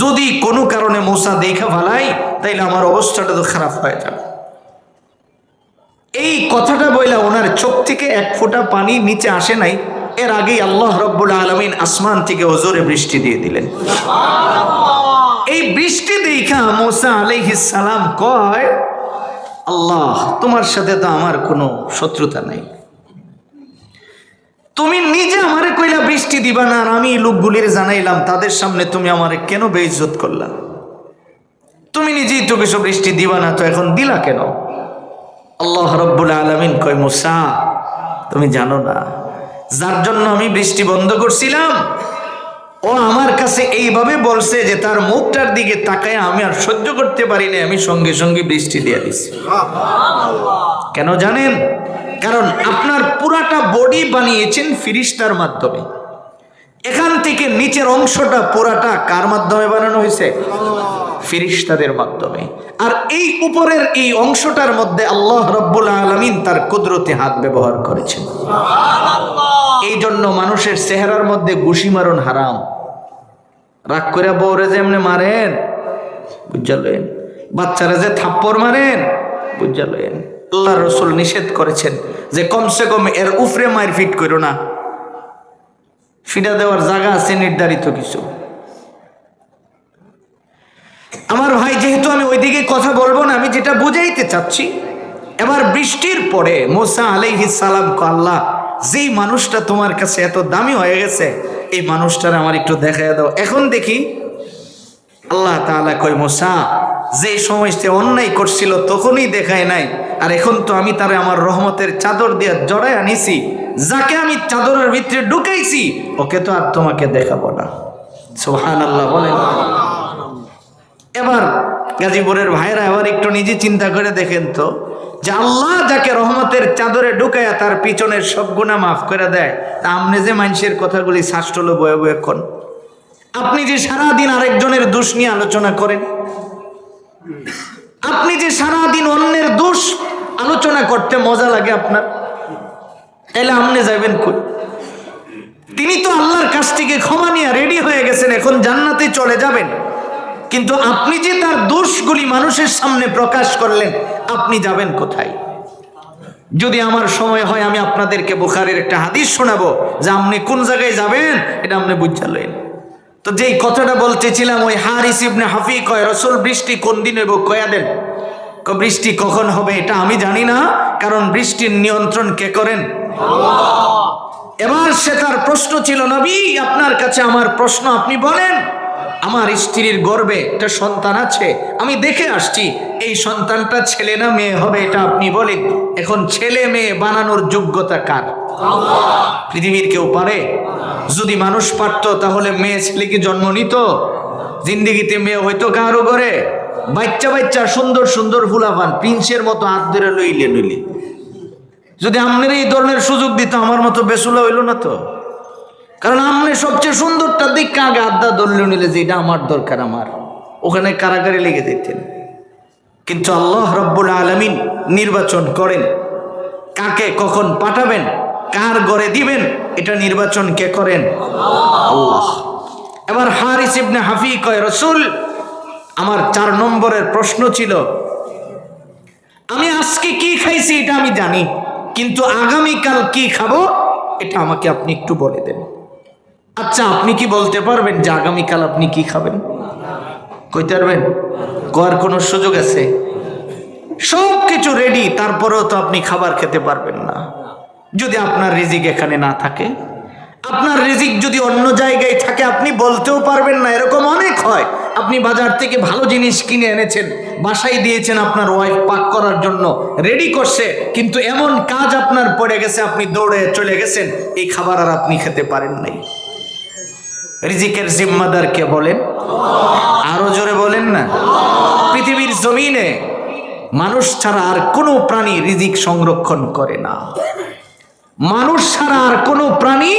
যদি কোনো কারণে মুসা দেখা ফেলাই তাইলে আমার অবস্থাটা তো খারাপ হয়ে যাবে। এই কথাটা বইলা ওনার চোখ থেকে এক ফোঁটা পানি নিচে আসে নাই, এর আগেই আল্লাহ রব্বুল আলামিন আসমান থেকে ওজোরে বৃষ্টি দিয়ে দিলেন। এই বৃষ্টি দেখা মুসা আলাইহিস সালাম কয়, আল্লাহ তোমার সাথে তো আমার কোনো শত্রুতা নাই, তুমি নিজে আমারে কইলা বৃষ্টি দিবা না, আর আমি লোকগুলির জানাইলাম তাদের সামনে তুমি আমারে কেন বেইজ্জত করলা? তুমি নিজেই তো কিছু বৃষ্টি দিবা না, তো এখন দিলা কেন? আল্লাহ রব্বুল আলামিন কয়, মুসা তুমি জানো না যার জন্য আমি বৃষ্টি বন্ধ করছিলাম ও আমার কাছে এইভাবে বলছে যে তার মুখটার দিকে তাকায় আমি আর সহ্য করতে পারি না, আমি সঙ্গে সঙ্গে বৃষ্টি দিয়ে দিছি। কেন জানেন? কারণ আপনার পুরাটা বডি বানিয়েছেন ফিরিস্তার মাধ্যমে, এখান থেকে নিচের অংশটা পুরাটা কার মাধ্যমে বানানো হয়েছে? ফিরিস্তাদের মাধ্যমে। আর এই উপরের এই অংশটার মধ্যে আল্লাহ রব্বুল আলামিন তার কুদরতি হাত ব্যবহার করেছেন। এই জন্য মানুষের চেহারার মধ্যে ঘুষি মারণ হারাম। রাগ করে বউরে যে এমনি মারেন বুঝলেন, বাচ্চারা যে থাপ্পড় মারেন বুঝলেন, আল্লাহ রসুল নিষেধ করেছেন যে কমসে কম এর উফরে মায়ের ফিট করো না, ফিটা দেওয়ার জায়গা আছে নির্ধারিত কিছু। আমার ভাই যেহেতু আমি ওইদিকে কথা বলবো না, আমি যেটা বুঝাইতে চাচ্ছি, এবার বৃষ্টির পরে মুসা আলাইহিস সালাম কো, আল্লাহ যেই মানুষটা তোমার কাছে এত দামি হয়ে গেছে এই মানুষটার আমার একটু দেখাই দাও। এখন দেখি আল্লাহ তাআলা কয়, মুসা যেই সময় সে অন্যায় করছিল তখনই দেখায় নাই, আর এখন তো আমি তারে আমার রহমতের চাদর দিয়ে জড়ায় আনিছি, যাকে আমি চাদরের ভিতরে ঢুকাইছি ওকে তো আর তোমাকে দেখাবো না। সুবহানাল্লাহ বলেন। এবার গাজীপুরের ভাইরা এবার একটু নিজে চিন্তা করে দেখেন তো, যে আল্লাহ যাকে রহমতের চাদরে ঢুকায়া তার পিছনের সব গুনাহ মাফ করে দেয়, তা আপনি যে মানুষের কথাগুলি শাস্ত্রল বয়ে বয়ে কোন, আপনি যে সারাদিন আরেকজনের দোষ নিয়ে আলোচনা করেন, আপনি যে সারাদিন অন্যের দোষ আলোচনা করতে মজা লাগে আপনার, তাহলে আপনি যাবেন কই? তিনি তো আল্লাহর কাছ থেকে ক্ষমা নিয়ে রেডি হয়ে গেছেন, এখন জান্নাতে চলে যাবেন, কিন্তু আপনি যে তার দোষগুলি মানুষের সামনে প্রকাশ করলেন, আপনি যাবেন কোথায়? যদি আমার সময় হয় আমি আপনাদেরকে বুখারীর একটা হাদিস শোনাবো, যে আপনি কোন জায়গায় যাবেন এটা আপনি বুঝলেন। তো যেই কথাটা বলতেছিলাম, ওই হারিস ইবনে হাফি কয়, রাসূল বৃষ্টি কোন দিন হইব কয়া দেন। বৃষ্টি কখন হবে এটা আমি জানি না, কারণ বৃষ্টির নিয়ন্ত্রণ কে করেন? আল্লাহ। এবার সে তার প্রশ্ন ছিল, নবী আপনার কাছে আমার প্রশ্ন, আপনি বলেন আমার স্ত্রীর গর্ভে একটা সন্তান আছে, আমি দেখে আসছি, এই সন্তানটা ছেলে না মেয়ে হবে এটা আপনি বলেন। এখন ছেলে মেয়ে বানানোর যোগ্যতা কার? আল্লাহ। পৃথিবীর কেউ পারে? যদি মানুষ পারতো তাহলে মেয়ে ছেলে কি জন্ম নিত? জিন্দিগিতে মেয়ে হয়তো কারো ঘরে বাচ্চা বাচ্চা সুন্দর সুন্দর ফুলাফান প্রিন্সের মতো হাত ধরে লইলে নইলে, যদি আপনার এই ধরনের সুযোগ দিত আমার মতো বেসুলা হইল না তো। কারণ আপনি সবচেয়ে সুন্দরটা দিক আগে আড্ডা ধরলে নিলে যে এটা আমার দরকার, আমার ওখানে কারাগারে লেগে যেতেন। কিন্তু আল্লাহ রব্বুল আলামিন নির্বাচন করেন কাকে কখন পাঠাবেন, কার ঘরে দিবেন, এটা নির্বাচন কে করেন? আল্লাহ। এবার হারিস ইবনে হাফি কয়, রাসূল আমার 4 নম্বরের প্রশ্ন ছিল, আমি আজকে কি খাইছি এটা আমি জানি, কিন্তু আগামীকাল কি খাবো এটা আমাকে আপনি একটু বলে দেন। আচ্ছা আপনি কি বলতে পারবেন যে আগামীকাল আপনি কি খাবেন? কইতে পারবেন? কোয়ার কোনো সুযোগ আছে? সব কিছু রেডি, তারপরেও তো আপনি খাবার খেতে পারবেন না যদি আপনার রিজিক এখানে না থাকে। আপনার রিজিক যদি অন্য জায়গায় থাকে আপনি বলতেও পারবেন না। এরকম অনেক হয়, আপনি বাজার থেকে ভালো জিনিস কিনে এনেছেন, বাসায় দিয়েছেন আপনার ওয়াইফ পাক করার জন্য, রেডি করছে, কিন্তু এমন কাজ আপনার পড়ে গেছে, আপনি দৌড়ে চলে গেছেন, এই খাবার আর আপনি খেতে পারেন নাই। রিজিকের জিম্মাদার কে বলেন? আরো জোরে বলেন না। পৃথিবীর জমিনে মানুষ ছাড়া আর কোনো প্রাণী রিজিক সংরক্ষণ করে না। মানুষ ছাড়া আর কোনো প্রাণী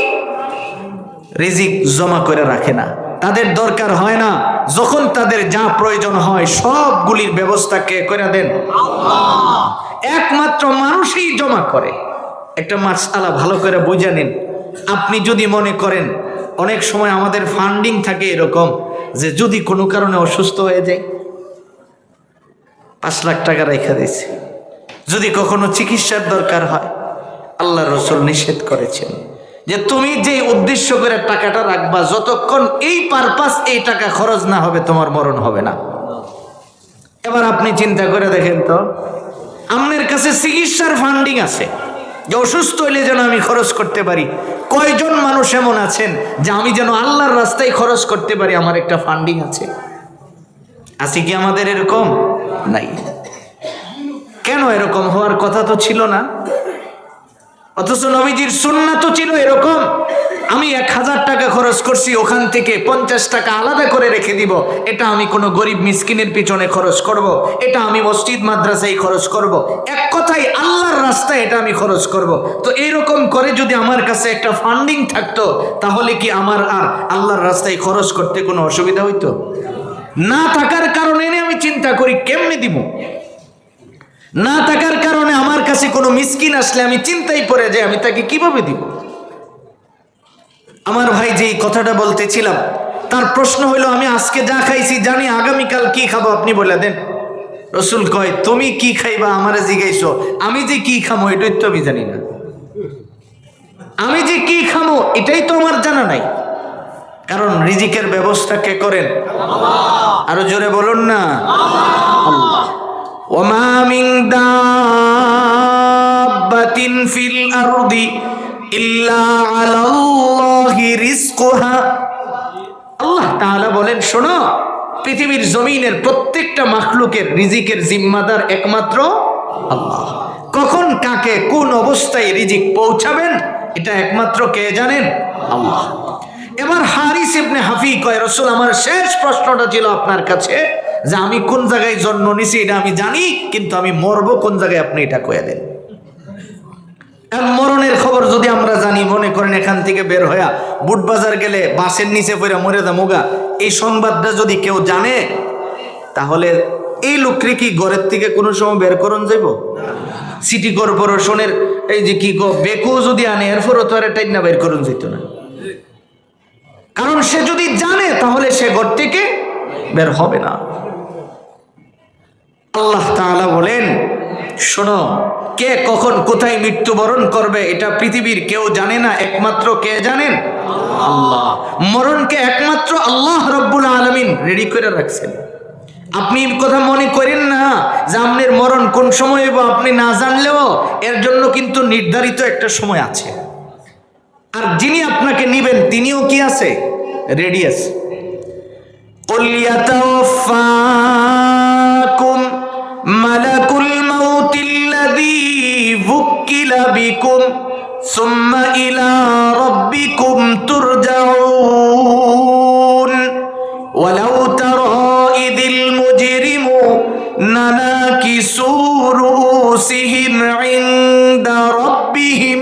রিজিক জমা করে রাখে না। তাদের দরকার হয় না, যখন তাদের যা প্রয়োজন হয় সবগুলির ব্যবস্থা কে করে দেন? আল্লাহ। একমাত্র মানুষই জমা করে। একটা মাসআলা ভালো করে বুঝে নিন। আপনি যদি মনে করেন, অনেক সময় আমাদের ফান্ডিং থাকে এরকম যে যদি কোনো কারণে অসুস্থ হয়ে যায় 5 লাখ টাকা রেখে দিয়েছে, যদি কখনো চিকিৎসার দরকার হয়, আল্লাহ রসুল নিষেধ করেছেন যে তুমি যে উদ্দেশ্য করে টাকাটা রাখবা, যতক্ষণ এই পারপাস এই টাকা খরচ না হবে তোমার মরণ হবে না। এবার আপনি চিন্তা করে দেখেন তো, আপনার কাছে চিকিৎসার ফান্ডিং আছে যে অসুস্থ হইলে যেন আমি খরচ করতে পারি। কয়জন মানুষ এমন আছেন যে আমি যেন আল্লাহর রাস্তায় খরচ করতে পারি, আমার একটা ফান্ডিং আছে? আছে কি আমাদের এরকম? নাই। কেন? এরকম হওয়ার কথা তো ছিল না। অথচ নবীজির সুন্নাত তো ছিল এরকম, আমি 1000 টাকা খরচ করছি, ওখান থেকে 50 টাকা আলাদা করে রেখে দিব, এটা আমি কোনো গরিব মিসকিনের পিছনে খরচ করব, এটা আমি মসজিদ মাদ্রাসায় খরচ করব, এক কথায় আল্লাহর রাস্তায় এটা আমি খরচ করব। তো এইরকম করে যদি আমার কাছে একটা ফান্ডিং থাকতো, তাহলে কি আমার আর আল্লাহর রাস্তায় খরচ করতে কোনো অসুবিধা হইতো? না থাকার কারণে আমি চিন্তা করি কেমনে দিব। না থাকার কারণে আমার কাছে কোনো মিসকিন আসলে আমি চিন্তাই পড়ে যাই আমি তাকে কিভাবে দিব। আমার ভাই যেই কথাটা বলতেছিলাম, তার প্রশ্ন হইল, আমি আজকে যা খাইছি জানি, আগামীকাল কি খাবো আপনি বলে দেন। রসুল কয়, তুমি কি খাইবা আমারে জিজ্ঞাসো, আমি যে কি খামো এটাই তো আমি জানি না। আমি যে কি খামো এটাই তো আমার জানা নাই। কারণ রিজিকের ব্যবস্থা কে করেন? আল্লাহ। আরো জোরে বলুন না, আল্লাহ। ওমা মিন দাব্বাতিন ফিল আরদি ইল্লা আলাল্লাহি রিজকুহা। আল্লাহ তাআলা বলেন, শোনো, পৃথিবীর জমিনের প্রত্যেকটা মাখলুকের রিজিকের জিম্মাদার একমাত্র আল্লাহ। কখন কাকে কোন অবস্থায় রিজিক পৌঁছাবেন এটা একমাত্র কে জানেন? আল্লাহ। এবার হারিস ইবনে হাফি কয়, রাসূল আমার শেষ প্রশ্নটা ছিল আপনার কাছে যে আমি কোন জায়গায় জন্ম নিছি এটা আমি জানি, কিন্তু আমি মরবো কোন জায়গায় আপনি এটা কয়ে দেন। মরণের খবর যদি আমরা জানি, মনে করেন এখান থেকে বের হইয়া বুটবাজার গেলে বাসের নিচে পড়ে মরে যামুগা, এই সংবাদটা যদি কেউ জানে, তাহলে এই লোকরে কি ঘরের থেকে কোনো সময় বের করুন যাইব? সিটি কর্পোরেশনের এই যে কি বেকু যদি আনে, এরপরও তো আর এটাই না বের করুন যেত না। কারণ সে যদি জানে তাহলে সে ঘর থেকে বের হবে না। আল্লাহ তাআলা বলেন, শোনো, কে কখন কোথায় মৃত্যুবরণ করবে এটা পৃথিবীর কেউ জানে না, একমাত্র কে জানেন? আল্লাহ। মরণকে একমাত্র আল্লাহ রব্বুল আলামিন রেডি করে রাখছেন। আপনি কথা মনে করেন না যে আপনার মরণ কোন সময় হইব আপনি না জানলেও এর জন্য কিন্তু নির্ধারিত একটা সময় আছে। আর যিনি আপনাকে নিবেন তিনিও কি আছে? রেডি আছে। কুল ইয়াতাওয়াফাকুম মালাকুল মাউতিল্লাযী ওয়াক্কিলা বিকুম সুম্মা ইলা রাব্বিকুম তুরজাউন ওয়ালাউ তারা ইযিল মুজরিমুনা নাকিসু রুউসিহিম ইনদা রাব্বিহিম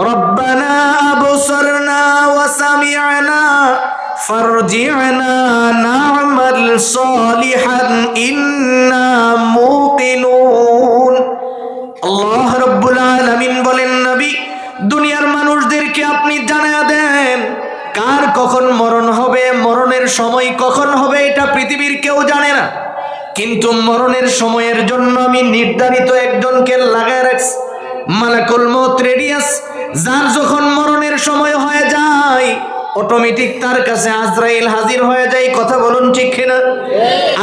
রব্বানা আবসারনা ওয়া সামি'না ফারজি'না না'মাল সালিহান ইন্না মুকিনুন। আল্লাহ রাব্বুল আলামিন কখন হবে এটা পৃথিবীর কেউ জানে না, কিন্তু মরণের সময়ের জন্য আমি নির্ধারিত একজনকে লাগায় রাখছি, মালাকুল মউত রেডিয়াস। যার যখন মরণের সময় হয়ে যায় অটোমেটিক তার কাছে আজরাইল হাজির হয়ে যায়। কথা বলুন ঠিক কিনা?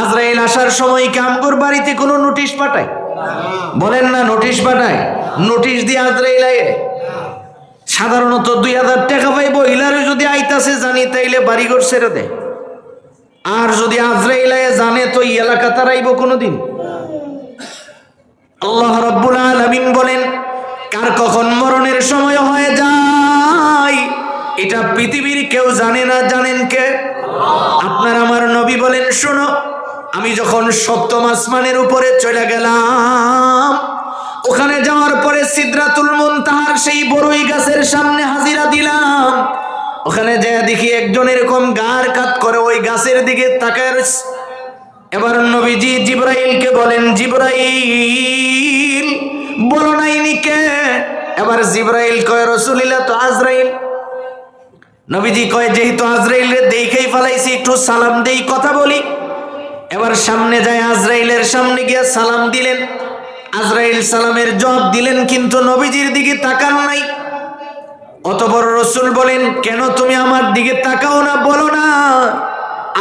আজরাইল আসার সময় কি আমগোর বাড়িতে কোনো নোটিশ পাঠায়? বলেন না, নোটিশ পাঠায়? নোটিশ দিয়ে আজরাইল আয়। সাধারণত 2000 টাকা পাইব, ইলারে যদি আইতাছে জানি তাইলে বাড়িঘর ছেড়ে দেয়। আর যদি আজরাইল আয় জানে তো এই এলাকা তার আইব কোনোদিন? আল্লাহ রাব্বুল আলামিন বলেন কার কখন মরণের সময় হয়ে যায় এটা পৃথিবীর কেউ জানে না। জানেন কে? আপনার আমার নবী বলেন, শোনো, আমি যখন সপ্তম আসমানের উপরে চলে গেলাম, ওখানে যাওয়ার পরে সিদরাতুল মুনতাহার সেই বড়ই গাছের সামনে হাজিরা দিলাম। ওখানে যায় দেখি একজন এরকম গার কাত করে ওই গাছের দিকে তাকায় রয়েছে। এবার নবীজি জিবরাইলকে বলেন, জিবরাইল বলো নাইনি কে? এবার জিবরাইল কয়, রাসূলুল্লাহ তো আজরাইল। নবীজি কয়, যেহেতু আজরাইল রে দেখেই ফেলাইছি, একটু সালাম দেই, কথা বলি। এবার সামনে যায় আজরাইলের সামনে গিয়ে সালাম দিলেন। আজরাইল সালামের জবাব দিলেন, কিন্তু নবীজির দিকে তাকান নাই। অতঃপর রাসূল বলেন, কেন তুমি আমার দিকে তাকাও না, বলো না?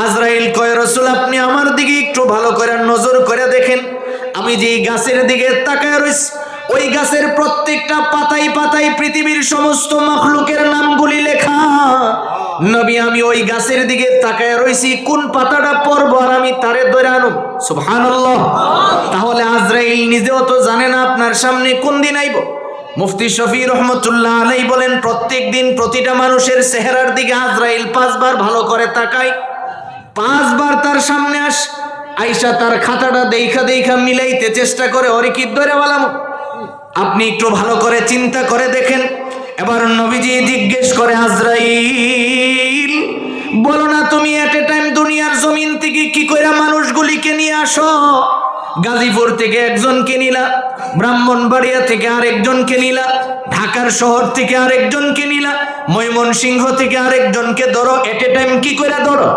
আজরাইল কয়, রাসূল আপনি আমার দিকে একটু ভালো করে নজর করে দেখেন, আমি যেই গাছের দিকে তাকায় রইছি ওই গাছের প্রত্যেকটা পাতায় পাতায় পৃথিবীর সমস্ত মাখলুকের নামগুলি লেখা। নবী আমি ওই গাছের দিকে তাকায় রইছি, কোন পাতাটা পড়বো আর আমি তারে ধরে আনো। সুবহানাল্লাহ। তাহলে আজরাইল নিজেও তো জানে না আপনার সামনে কোন দিন আইব। মুফতি শফি রহমতুল্লাহ আলাইহি বলেন, প্রত্যেক দিন প্রতিটা মানুষের চেহারার দিকে আজরাইল 5 বার ভালো করে তাকায়, 5 বার তার সামনে আইসা তার খাতাটা দেখা মিলাইতে চেষ্টা করে, ওরে কি ধরে বলাম। আপনি একটু ভালো করে চিন্তা করে দেখেন। এবার নবীজি জিজ্ঞেস করে, আজরাইল বলো না তুমি এট এ টাইম দুনিয়ার জমিন থেকে কি কইরা মানুষগুলিকে নিয়ে আসো? গাজীপুর থেকে একজনকে নিলা, ব্রাহ্মণবাড়িয়া থেকে আরেকজনকে নিলা, ঢাকার শহর থেকে আরেকজনকে নিলা, ময়মনসিংহ থেকে আরেকজনকে ধরো, এট এ টাইম কি কইরা ধরো?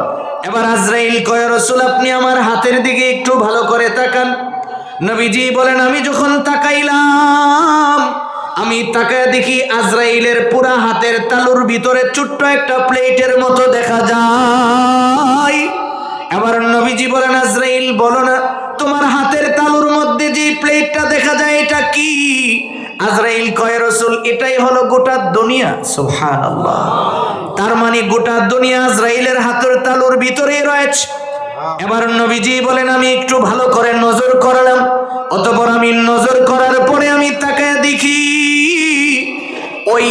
এবার আজরাইল কয়, রাসূল আপনি আমার হাতের দিকে একটু ভালো করে তাকান। নবীজি বলেন, আমি যখন তাকাইলাম, আমি তাকায় দেখি আজরাইলের পুরা হাতের তালুর ভিতরে ছোট্ট একটা প্লেটের মতো দেখা যায়। এবার নবীজি বলেন, আজরাইল বলো না তোমার হাতের তালুর মধ্যে যে প্লেটটা দেখা যায় এটা কি? আজরাইল কয়, রাসূল এটাই হলো গোটা দুনিয়া। সুবহানাল্লাহ। তার মানে গোটা দুনিয়া আজরাইলের হাতের তালুর ভিতরেই রয়েছে। এবার নবীজি বলেন, আমি একটু ভালো করে নজর করলাম। অতঃপর আমি নজর করার পরে আমি তাকায় দেখি ওই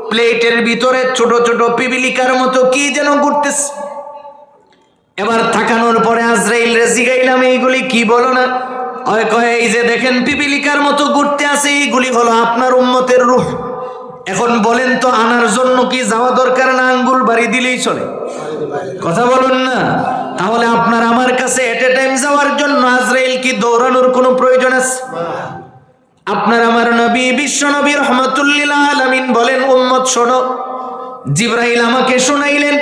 প্লেটের ভিতরে ছোট ছোট পিপিলিকার মতো কি যেন ঘুরতেছে। এবার তাকানোর পরে আজরাইল রে জিগাইলাম, এইগুলি কি বলো না? কয় এই যে দেখেন পিপিলিকার মতো ঘুরতে আছে, এইগুলি হলো আপনার উম্মতের রূহ। এখন বলেন তো আনার জন্য কি যাওয়া দরকার না আঙ্গুল বাড়ি দিলেই চলে? কথা বলুন না। তাহলে আপনার আমার কাছে এট এ টাইম যাওয়ার জন্য আজরাইল কি দৌড়ানোর কোনো প্রয়োজন আছে? আপনার আমার নবী বিশ্ব নবী রহমাতুল্লিল আলামিন বলেন, উম্মত শোনো, জিবরাইল আমাকে শোনাইলেন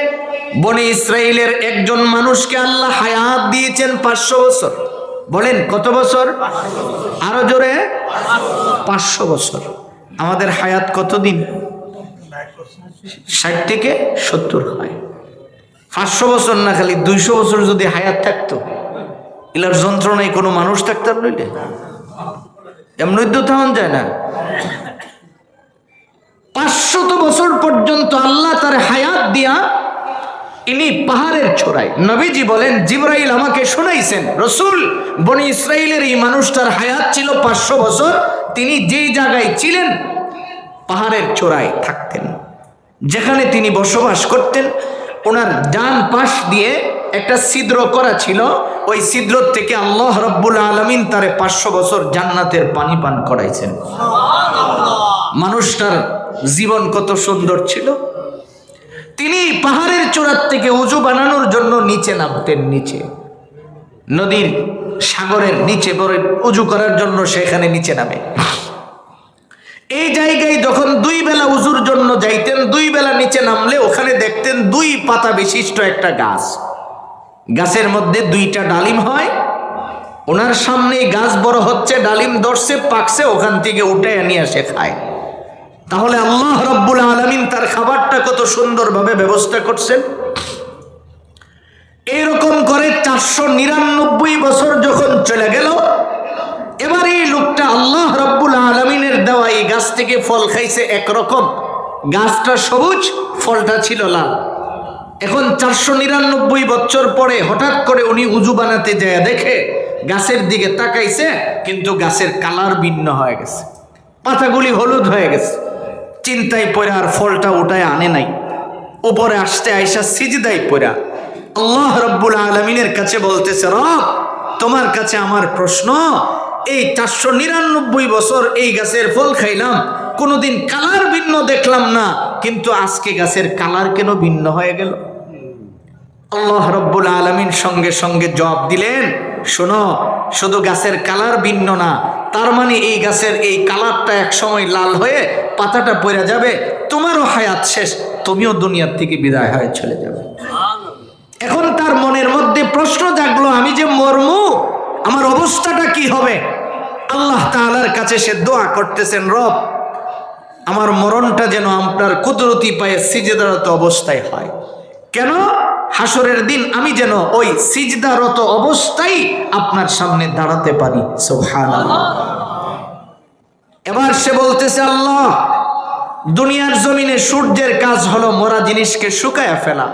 বনি ইসরাইলের একজন মানুষকে আল্লাহ হায়াত দিয়েছেন 500 বছর। বলেন কত বছর? আরো জোরে। 500 বছর। আমাদের হায়াত কতদিন? 60 থেকে 70 হয়। 500 বছর না, খালি 200 বছর যদি হায়াত থাকতো, এলার যন্ত্রণায় কোনো মানুষ থাকতাম নইলে এমনি তো থাকুন যায় না। 500 বছর পর্যন্ত আল্লাহ তার হায়াত দিয়া ইনি পাহাড়ের চূড়ায়। নবীজি বলেন, জিবরাইল আমাকে শোনাইছেন, রাসূল বনি ইসরাইলের এই মানুষটার হায়াত ছিল 500 বছর। তিনি যেই জায়গায় ছিলেন পাহাড়ের চূড়ায় থাকতেন, যেখানে তিনি বসবাস করতেন ওনার ডান পাশ দিয়ে একটা ছিদ্র করা ছিল। ওই ছিদ্র থেকে আল্লাহ রাব্বুল আলামিন তারে 500 বছর জান্নাতের পানি পান করাইছেন। মানুষটার জীবন কত সুন্দর ছিল। তিনি পাহাড়ের চূড়ার থেকে উজু বানানোর জন্য নিচে নামতেন, নিচে নদীর সাগরের নিচে উজু করার জন্য সেখানে নিচে নামে। এই জায়গায় যখন 2 বেলা উজুর জন্য যাইতেন, 2 বেলা নিচে নামলে ওখানে দেখতেন 2 পাতা বিশিষ্ট একটা গাছ। গাছের মধ্যে 2টা ডালিম হয়, ওনার সামনেই গাছ বড় হচ্ছে, ডালিম ধরছে, পাকছে, ওখান থেকে উঠে নিয়ে আসে খায়। তাহলে আল্লাহ রাব্বুল আলামিন তার খাবারটা কত সুন্দরভাবে ব্যবস্থা করছেন। এইরকম করে 499 বছর যখন চলে গেল, এবার এই লোকটা আল্লাহ রাব্বুল আলামিনের দেওয়া এই গাছ থেকে ফল খাইছে একরকম, গাছটা সবুজ, ফলটা ছিল লাল। এখন 499 বছর পরে হঠাৎ করে উনি উজু বানাতে যায় দেখে গাছের দিকে তাকাইছে, কিন্তু গাছের কালার ভিন্ন হয়ে গেছে, পাতাগুলি হলুদ হয়ে গেছে। চিন্তায় পড়ে আর ফলটা উঠায় আনে নাই, উপরে আসতে আইসা সিজদায় পড়া আল্লাহ রাব্বুল আলামিনের কাছে বলতেছে, রব তোমার কাছে আমার প্রশ্ন, এই 499 বছর এই গাছের ফল খাইলাম, কোনোদিন কালার ভিন্ন দেখলাম না, কিন্তু আজকে গাছের কালার কেন ভিন্ন হয়ে গেল? আল্লাহ রাব্বুল আলামিন সঙ্গে সঙ্গে জবাব দিলেন, শোনো, শুধু গাছের কালার ভিন্ন না, তার মানে এই গাছের এই কালারটা এক সময় লাল হয়ে পাতাটা পড়ে যাবে, তোমারও হায়াত শেষ, তুমিও দুনিয়ার থেকে বিদায় হয়ে চলে যাবে। এখন তার মনের মধ্যে প্রশ্ন জাগলো, আমি যে মরমু, আমার অবস্থাটা কি হবে? আল্লাহ তাআলার কাছে সে দোয়া করতেছেন, রব আমার মরণটা যেন আপনার কুদরতি পায়ে সিজদারত অবস্থায় হয়। কেন? হাসরের দিন আমি যেন ওই সিজদারত অবস্থায় আপনার সামনে দাঁড়াতে পারি। সুবহানাল্লাহ। এবার সে বলতেছে, আল্লাহ দুনিয়ার জমিনে সূর্যের কাজ হলো মরা জিনিসকে শুকায় ফেলা,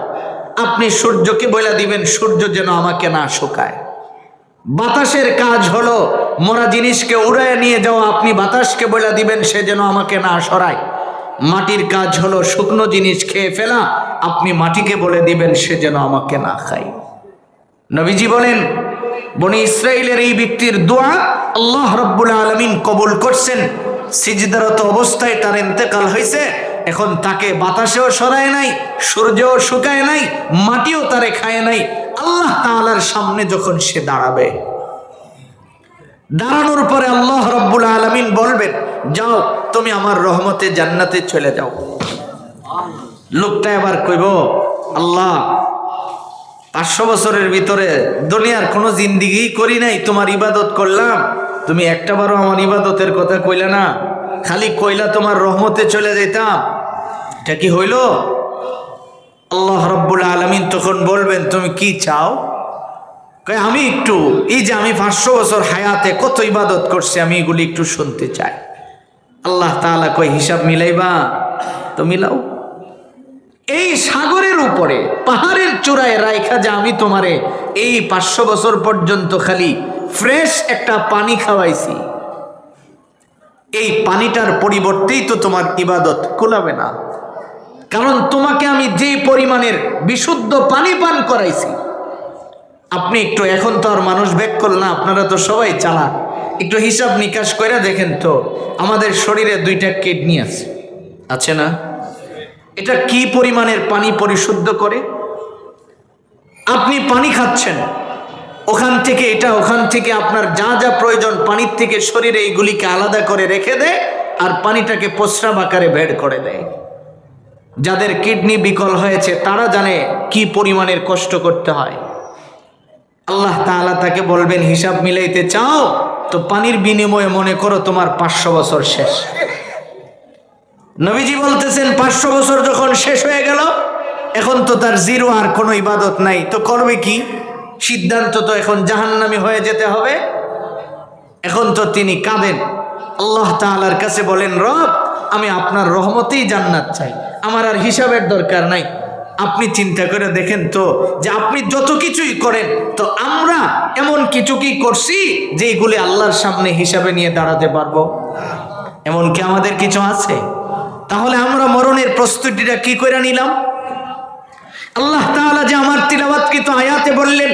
আপনি সূর্যকে বলে দিবেন সূর্য যেন আমাকে না শুকায়। বাতাসের কাজ হলো মরা জিনিসকে উড়ায় নিয়ে যাওয়া, আপনি বাতাসকে বলে দিবেন সে যেন আমাকে না সরায়। মাটির কাজ হলো শুকনো জিনিস খেয়ে ফেলা, আপনি মাটিকে বলে দিবেন সে যেন আমাকে না খায়। নবীজি বলেন, বনি ইসরাইলের এই ব্যক্তির দোয়া আল্লাহ রাব্বুল আলামিন কবুল করছেন। সিজদারত অবস্থায় তার ইন্তেকাল হয়েছে, এখন তাকে বাতাসেও সরায় নাই, সূর্যও শুকায় নাই, মাটিও তারে খায় নাই। আল্লাহ তাআলার সামনে যখন সে দাঁড়াবে, দাঁড়ানোর পরে আল্লাহ রাব্বুল আলামিন বলবেন, যাও তুমি আমার রহমতে জান্নাতে চলে যাও। লোকটা এবার কইব, আল্লাহ 500 বছরের ভিতরে দুনিয়ার কোনো জিন্দিগি করি নাই, তোমার ইবাদত করলাম, তুমি একটাবারও আমার ইবাদতের কথা কইলা না, খালি কইলা তোমার রহমতে চলে যেতাম, এটা কি হইল? আল্লাহ রাব্বুল আলামিন তখন বলবেন, তুমি কি চাও? কয় আমি একটু, এই যে আমি 500 বছর হায়াতে কত ইবাদত করছি, আমি এগুলি একটু শুনতে চাই। আল্লাহ তাআলা কয়, হিসাব মিলাইবা? তো মিলাও। এই সাগরের উপরে পাহাড়ের চূড়ায় রাইখা যে আমি তোমারে এই 500 বছর পর্যন্ত খালি ফ্রেশ একটা পানি খাওয়াইছি, এই পানিটার পরিবর্তেই তো তোমার ইবাদত কুলাবে না, কারণ তোমাকে আমি যে পরিমাণের বিশুদ্ধ পানি পান করাইছি। আপনি একটু, এখন তো আর মানুষ ব্যাককল না, আপনারা তো সবাই চালাক, একটু হিসাব নিকাশ করে দেখেন তো, আমাদের শরীরে 2টা কিডনি আছে না? এটা কি পরিমাণের পানি পরিশুদ্ধ করে? আপনি পানি খাচ্ছেন, ওখান থেকে এটা, ওখান থেকে আপনার যা যা প্রয়োজন পানির থেকে শরীরে এইগুলিকে আলাদা করে রেখে দেয়, আর পানিটাকে প্রস্রাব আকারে বের করে দেয়। যাদের কিডনি বিকল হয়েছে তারা জানে কি পরিমাণের কষ্ট করতে হয়। আল্লাহ তাআলা তাকে বলবেন, হিসাব মিলাইতে চাও তো পানির বিনিময়ে মনে করো তোমার 500 বছর শেষ। নবীজি বলতেছেন, 500 বছর যখন শেষ হয়ে গেল, এখন তো তার জিরো, আর কোনো ইবাদত নাই, তো করবে কি? সিদ্ধান্ত তো এখন জাহান্নামী হয়ে যেতে হবে। এখন তো তিনি কাঁদেন, আল্লাহ তাআলার কাছে বলেন, রব আমি আপনার রহমতেই জান্নাত চাই, আমার আর হিসাবের দরকার নাই। আপনি চিন্তা করে দেখেন তো, যে আপনি যত কিছুই করেন, তো আমরা এমন কিছু কি করছি যে এগুলি আল্লাহর সামনে হিসাবে নিয়ে দাঁড়াতে পারবো? এমন কি আমাদের কিছু আছে? তাহলে আমরা মরণের প্রস্তুতিটা কি করে নিলাম? আল্লাহ তাআলা যে আমার তিলাওয়াতকৃত আয়াতে বললেন,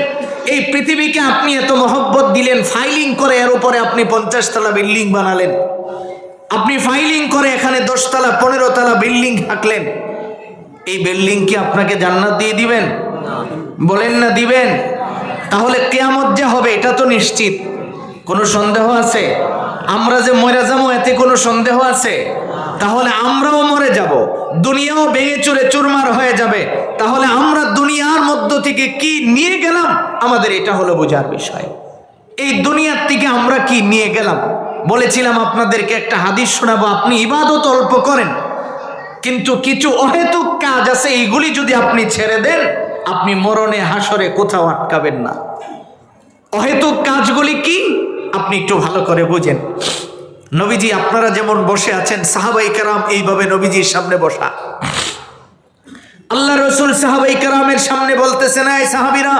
এই পৃথিবীকে আপনি এত মহব্বত দিলেন, ফাইলিং করে এর উপরে আপনি 50 তলা বিল্ডিং বানালেন, আপনি ফাইলিং করে এখানে 10 তলা 15 তলা বিল্ডিং থাকলেন, এই বিল্ডিং কি আপনাকে জান্নাত দিয়ে দিবেন? বলেন না দিবেন? তাহলে কিয়ামত যে হবে এটা তো নিশ্চিত, কোনো সন্দেহ আছে? আমরা যে মরে যাবো এতে কোনো সন্দেহ আছে? তাহলে আমরাও মরে যাব, দুনিয়াও ভেঙে চুরে চুরমার হয়ে যাবে। তাহলে আমরা দুনিয়ার মধ্য থেকে কি নিয়ে গেলাম, আমাদের এটা হলো বোঝার বিষয়। এই দুনিয়ার থেকে আমরা কি নিয়ে গেলাম? বলেছিলাম আপনাদেরকে একটা হাদিস শোনাবো। আপনি ইবাদত অল্প করেন, কিন্তু কিছু অহেতুক কাজ আছে, এইগুলি যদি আপনি ছেড়ে দেন, আপনি মরণে হাসরে কোথাও আটকাবেন না। অহেতুক কাজগুলি কি আপনি একটু ভালো করে বুঝেন। নবীজি আপনারা যেমন বসে আছেন, সাহাবাই কেরাম এইভাবে নবীজির সামনে বসা। আল্লাহ রসুল সাহাবাই কেরামের সামনে বলতেছেন, এই সাহাবীরা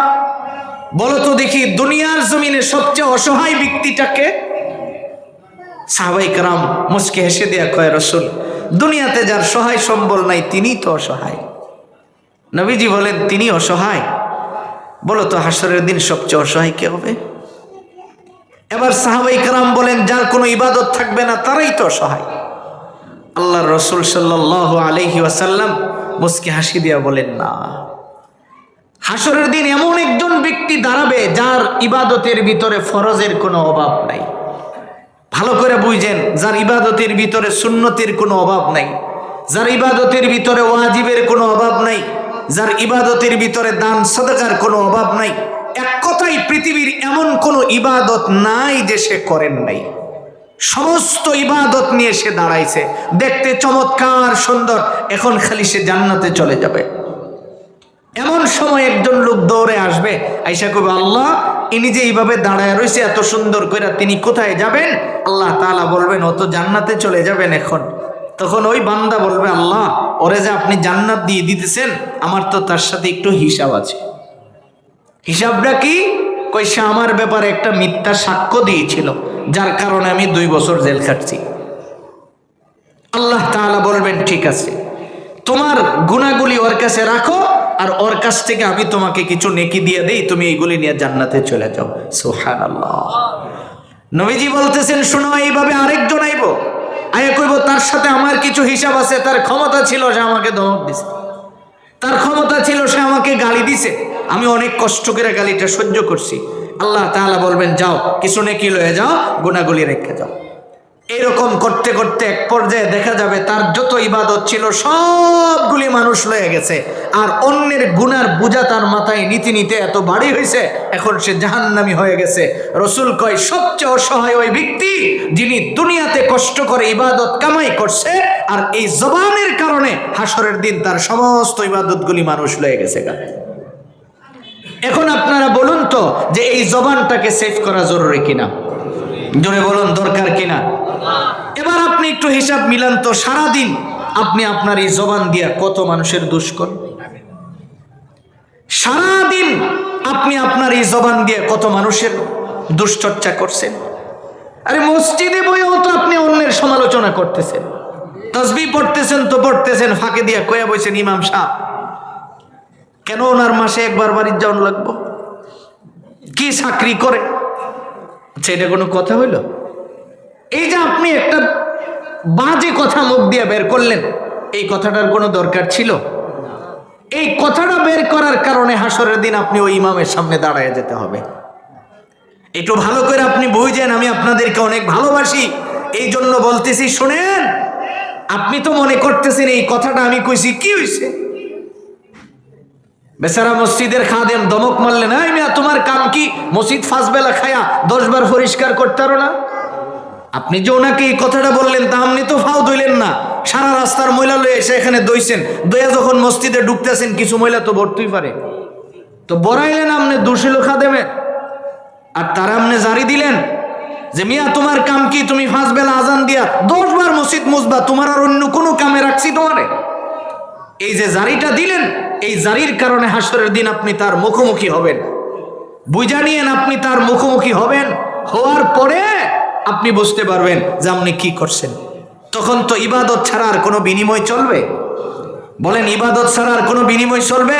বলো তো দেখি দুনিয়ার জমিনে সবচেয়ে অসহায় ব্যক্তিটাকে? সাহাবাই কেরাম মুচকে হেসে দেয়া কয়, রসুল দুনিয়াতে যার সহায় সম্বল নাই তিনি তো অসহায়। নবীজি বলেন, তিনি অসহায়? বলো তো হাসরের দিন সবচেয়ে অসহায় কে হবে? এবার সাহাবাই কেরাম বলেন, যার কোনো ইবাদত থাকবে না তারাই তো অসহায়। আল্লাহর রসুল সাল্লাল্লাহু আলাইহি ওয়াসাল্লাম মুচকি হাসি দিয়া বলেন, না, হাসরের দিন এমন একজন ব্যক্তি দাঁড়াবে যার ইবাদতের ভিতরে ফরজের কোনো অভাব নাই। ভালো করে বুঝেন, যার ইবাদতের ভিতরে সুন্নতের কোনো অভাব নাই, যার ইবাদতের ভিতরে ওয়াজিবের কোনো অভাব নাই, যার ইবাদতের ভিতরে দান সাদাকার কোনো অভাব নাই। এক কথাই পৃথিবীর এমন কোনো ইবাদত নাই যে সে করেন নাই। সমস্ত ইবাদত নিয়ে সে দাঁড়াইছে, দেখতে চমৎকার সুন্দর, এখন খালি সে জান্নাতে চলে যাবে। এমন সময় একজন লোক দৌড়ে আসবে, আইসা কবে, আল্লাহ ইনি যে এইভাবে দাঁড়ায় রয়েছে এত সুন্দর করে, তিনি কোথায় যাবেন? আল্লাহ তাআলা বলবেন, ও তো জান্নাতে চলে যাবেন এখন। তখন ওই বান্দা বলবে, আল্লাহ ওরে যে আপনি জান্নাত দিয়ে দিতেছেন, আমার তো তার সাথে একটু হিসাব আছে। হিসাবটা কি? কই, সে আমার ব্যাপারে একটা মিথ্যা সাক্ষ্য দিয়েছিল, যার কারণে আমি 2 বছর জেল খাটছি। আল্লাহ তাআলা বলবেন, ঠিক আছে, তোমার গুনাহগুলি ওর কাছে রাখো, আর ওর কাছ থেকে আমি তোমাকে কিছু নেকি দিয়ে দেই, তুমি এইগুলি নিয়ে জান্নাতে চলে যাও। সুবহানাল্লাহ। নবীজি বলতেছেন, শোনো, এইভাবে আরেকজন আইব, আয়া কইব তার সাথে আমার কিছু হিসাব আছে। তার ক্ষমতা ছিল সে আমাকে ধমক দিছে, তার ক্ষমতা ছিল সে আমাকে গালি দিছে, আমি অনেক কষ্ট করে গালিটা সহ্য করছি। আল্লাহ তাআলা বলবেন, যাও কিছু নেকি লয়ে যাও, গুনাহগুলি রেখে যাও। এরকম করতে করতে এক পর্যায়ে দেখা যাবে তার যত ইবাদত ছিল সবগুলি মানুষ লয়ে গেছে, আর অন্যের গুনার বোঝা তার মাথায় নিতে নিতে এত ভারী হয়েছে, এখন সে জাহান্নামী হয়ে গেছে। রসুল কয়, সবচেয়ে অসহায় ওই ব্যক্তি যিনি দুনিয়াতে কষ্ট করে ইবাদত কামাই করছে, আর এই জবানের কারণে হাসরের দিন তার সমস্ত ইবাদতগুলি মানুষ লয়ে গেছে। এখন আপনারা বলুন তো, যে এই জবানটাকে সেভ করা জরুরি কিনা? জোরে বলুন, দরকার কিনা? এবার আপনি একটু হিসাব মিলান তো, সারাদিন আপনি আপনার এই জবান দিয়া কত মানুষের দোষ করেন? সারাদিন আপনি আপনার এই জবান দিয়ে কত মানুষের দুশ্চর্চা করছেন? আরে মসজিদে বইও তো আপনি অন্যের সমালোচনা করতেছেন, তাসবিহ পড়তেছেন তো পড়তেছেন, ফাঁকে দিয়া কয়া বইছেন, ইমাম সাহেব কেন ওনার মাসে একবার বাড়ির যাওয়ান লাগবো? কি চাকরি করে? আচ্ছা, এটা কোনো কথা হইল? এই যে আপনি একটা বাজে কথা মুখ দিয়ে বের করলেন, এই কথাটার কোনো দরকার ছিল? এই কথাটা বের করার কারণে হাসরের দিন আপনি ওই ইমামের সামনে দাঁড়ায় যেতে হবে। একটু ভালো করে আপনি বুঝেন, আমি আপনাদেরকে অনেক ভালোবাসি, এই জন্য বলতেছি, শুনেন। আপনি তো মনে করতেছেন এই কথাটা আমি কইছি, কি হয়েছে? বেচারা মসজিদের খাদেম দমক মারলেন, এই মিয়া তোমার কাম কি মসজিদ 5 বেলা খায়া 10 বার পরিষ্কার করতে পারো না? আপনি যে ওনাকে এই কথাটা বললেন, তা আপনি তো ফাও দইলেন না, সারা রাস্তার ময়লা লয়ে এসে এখানে দইছেন, দইয়া যখন মসজিদে ঢুকতেছেন কিছু ময়লা তো ভরতেই পারে, তো বড়াইলেন আপনি দোষিল খাদেমের, আর তারা আপনি জারি দিলেন যে মিয়া তোমার কাম কি, তুমি 5 বেলা আজান দিয়া 10 বার মসজিদ মুসবা, তোমার আর অন্য কোনো কামে রাখছি তোমারে? এই যে জারিটা দিলেন, এই জারির কারণে হাসরের দিন আপনি তার মুখোমুখি হবেন। বুঝা নিয়েন, আপনি তার মুখোমুখি হবেন, হওয়ার পরে আপনি বুঝতে পারবেন যে আপনি কি করছেন। তখন তো ইবাদত ছাড়া আর কোনো বিনিময় চলবে? বলেন, ইবাদত ছাড়া আর কোনো বিনিময় চলবে?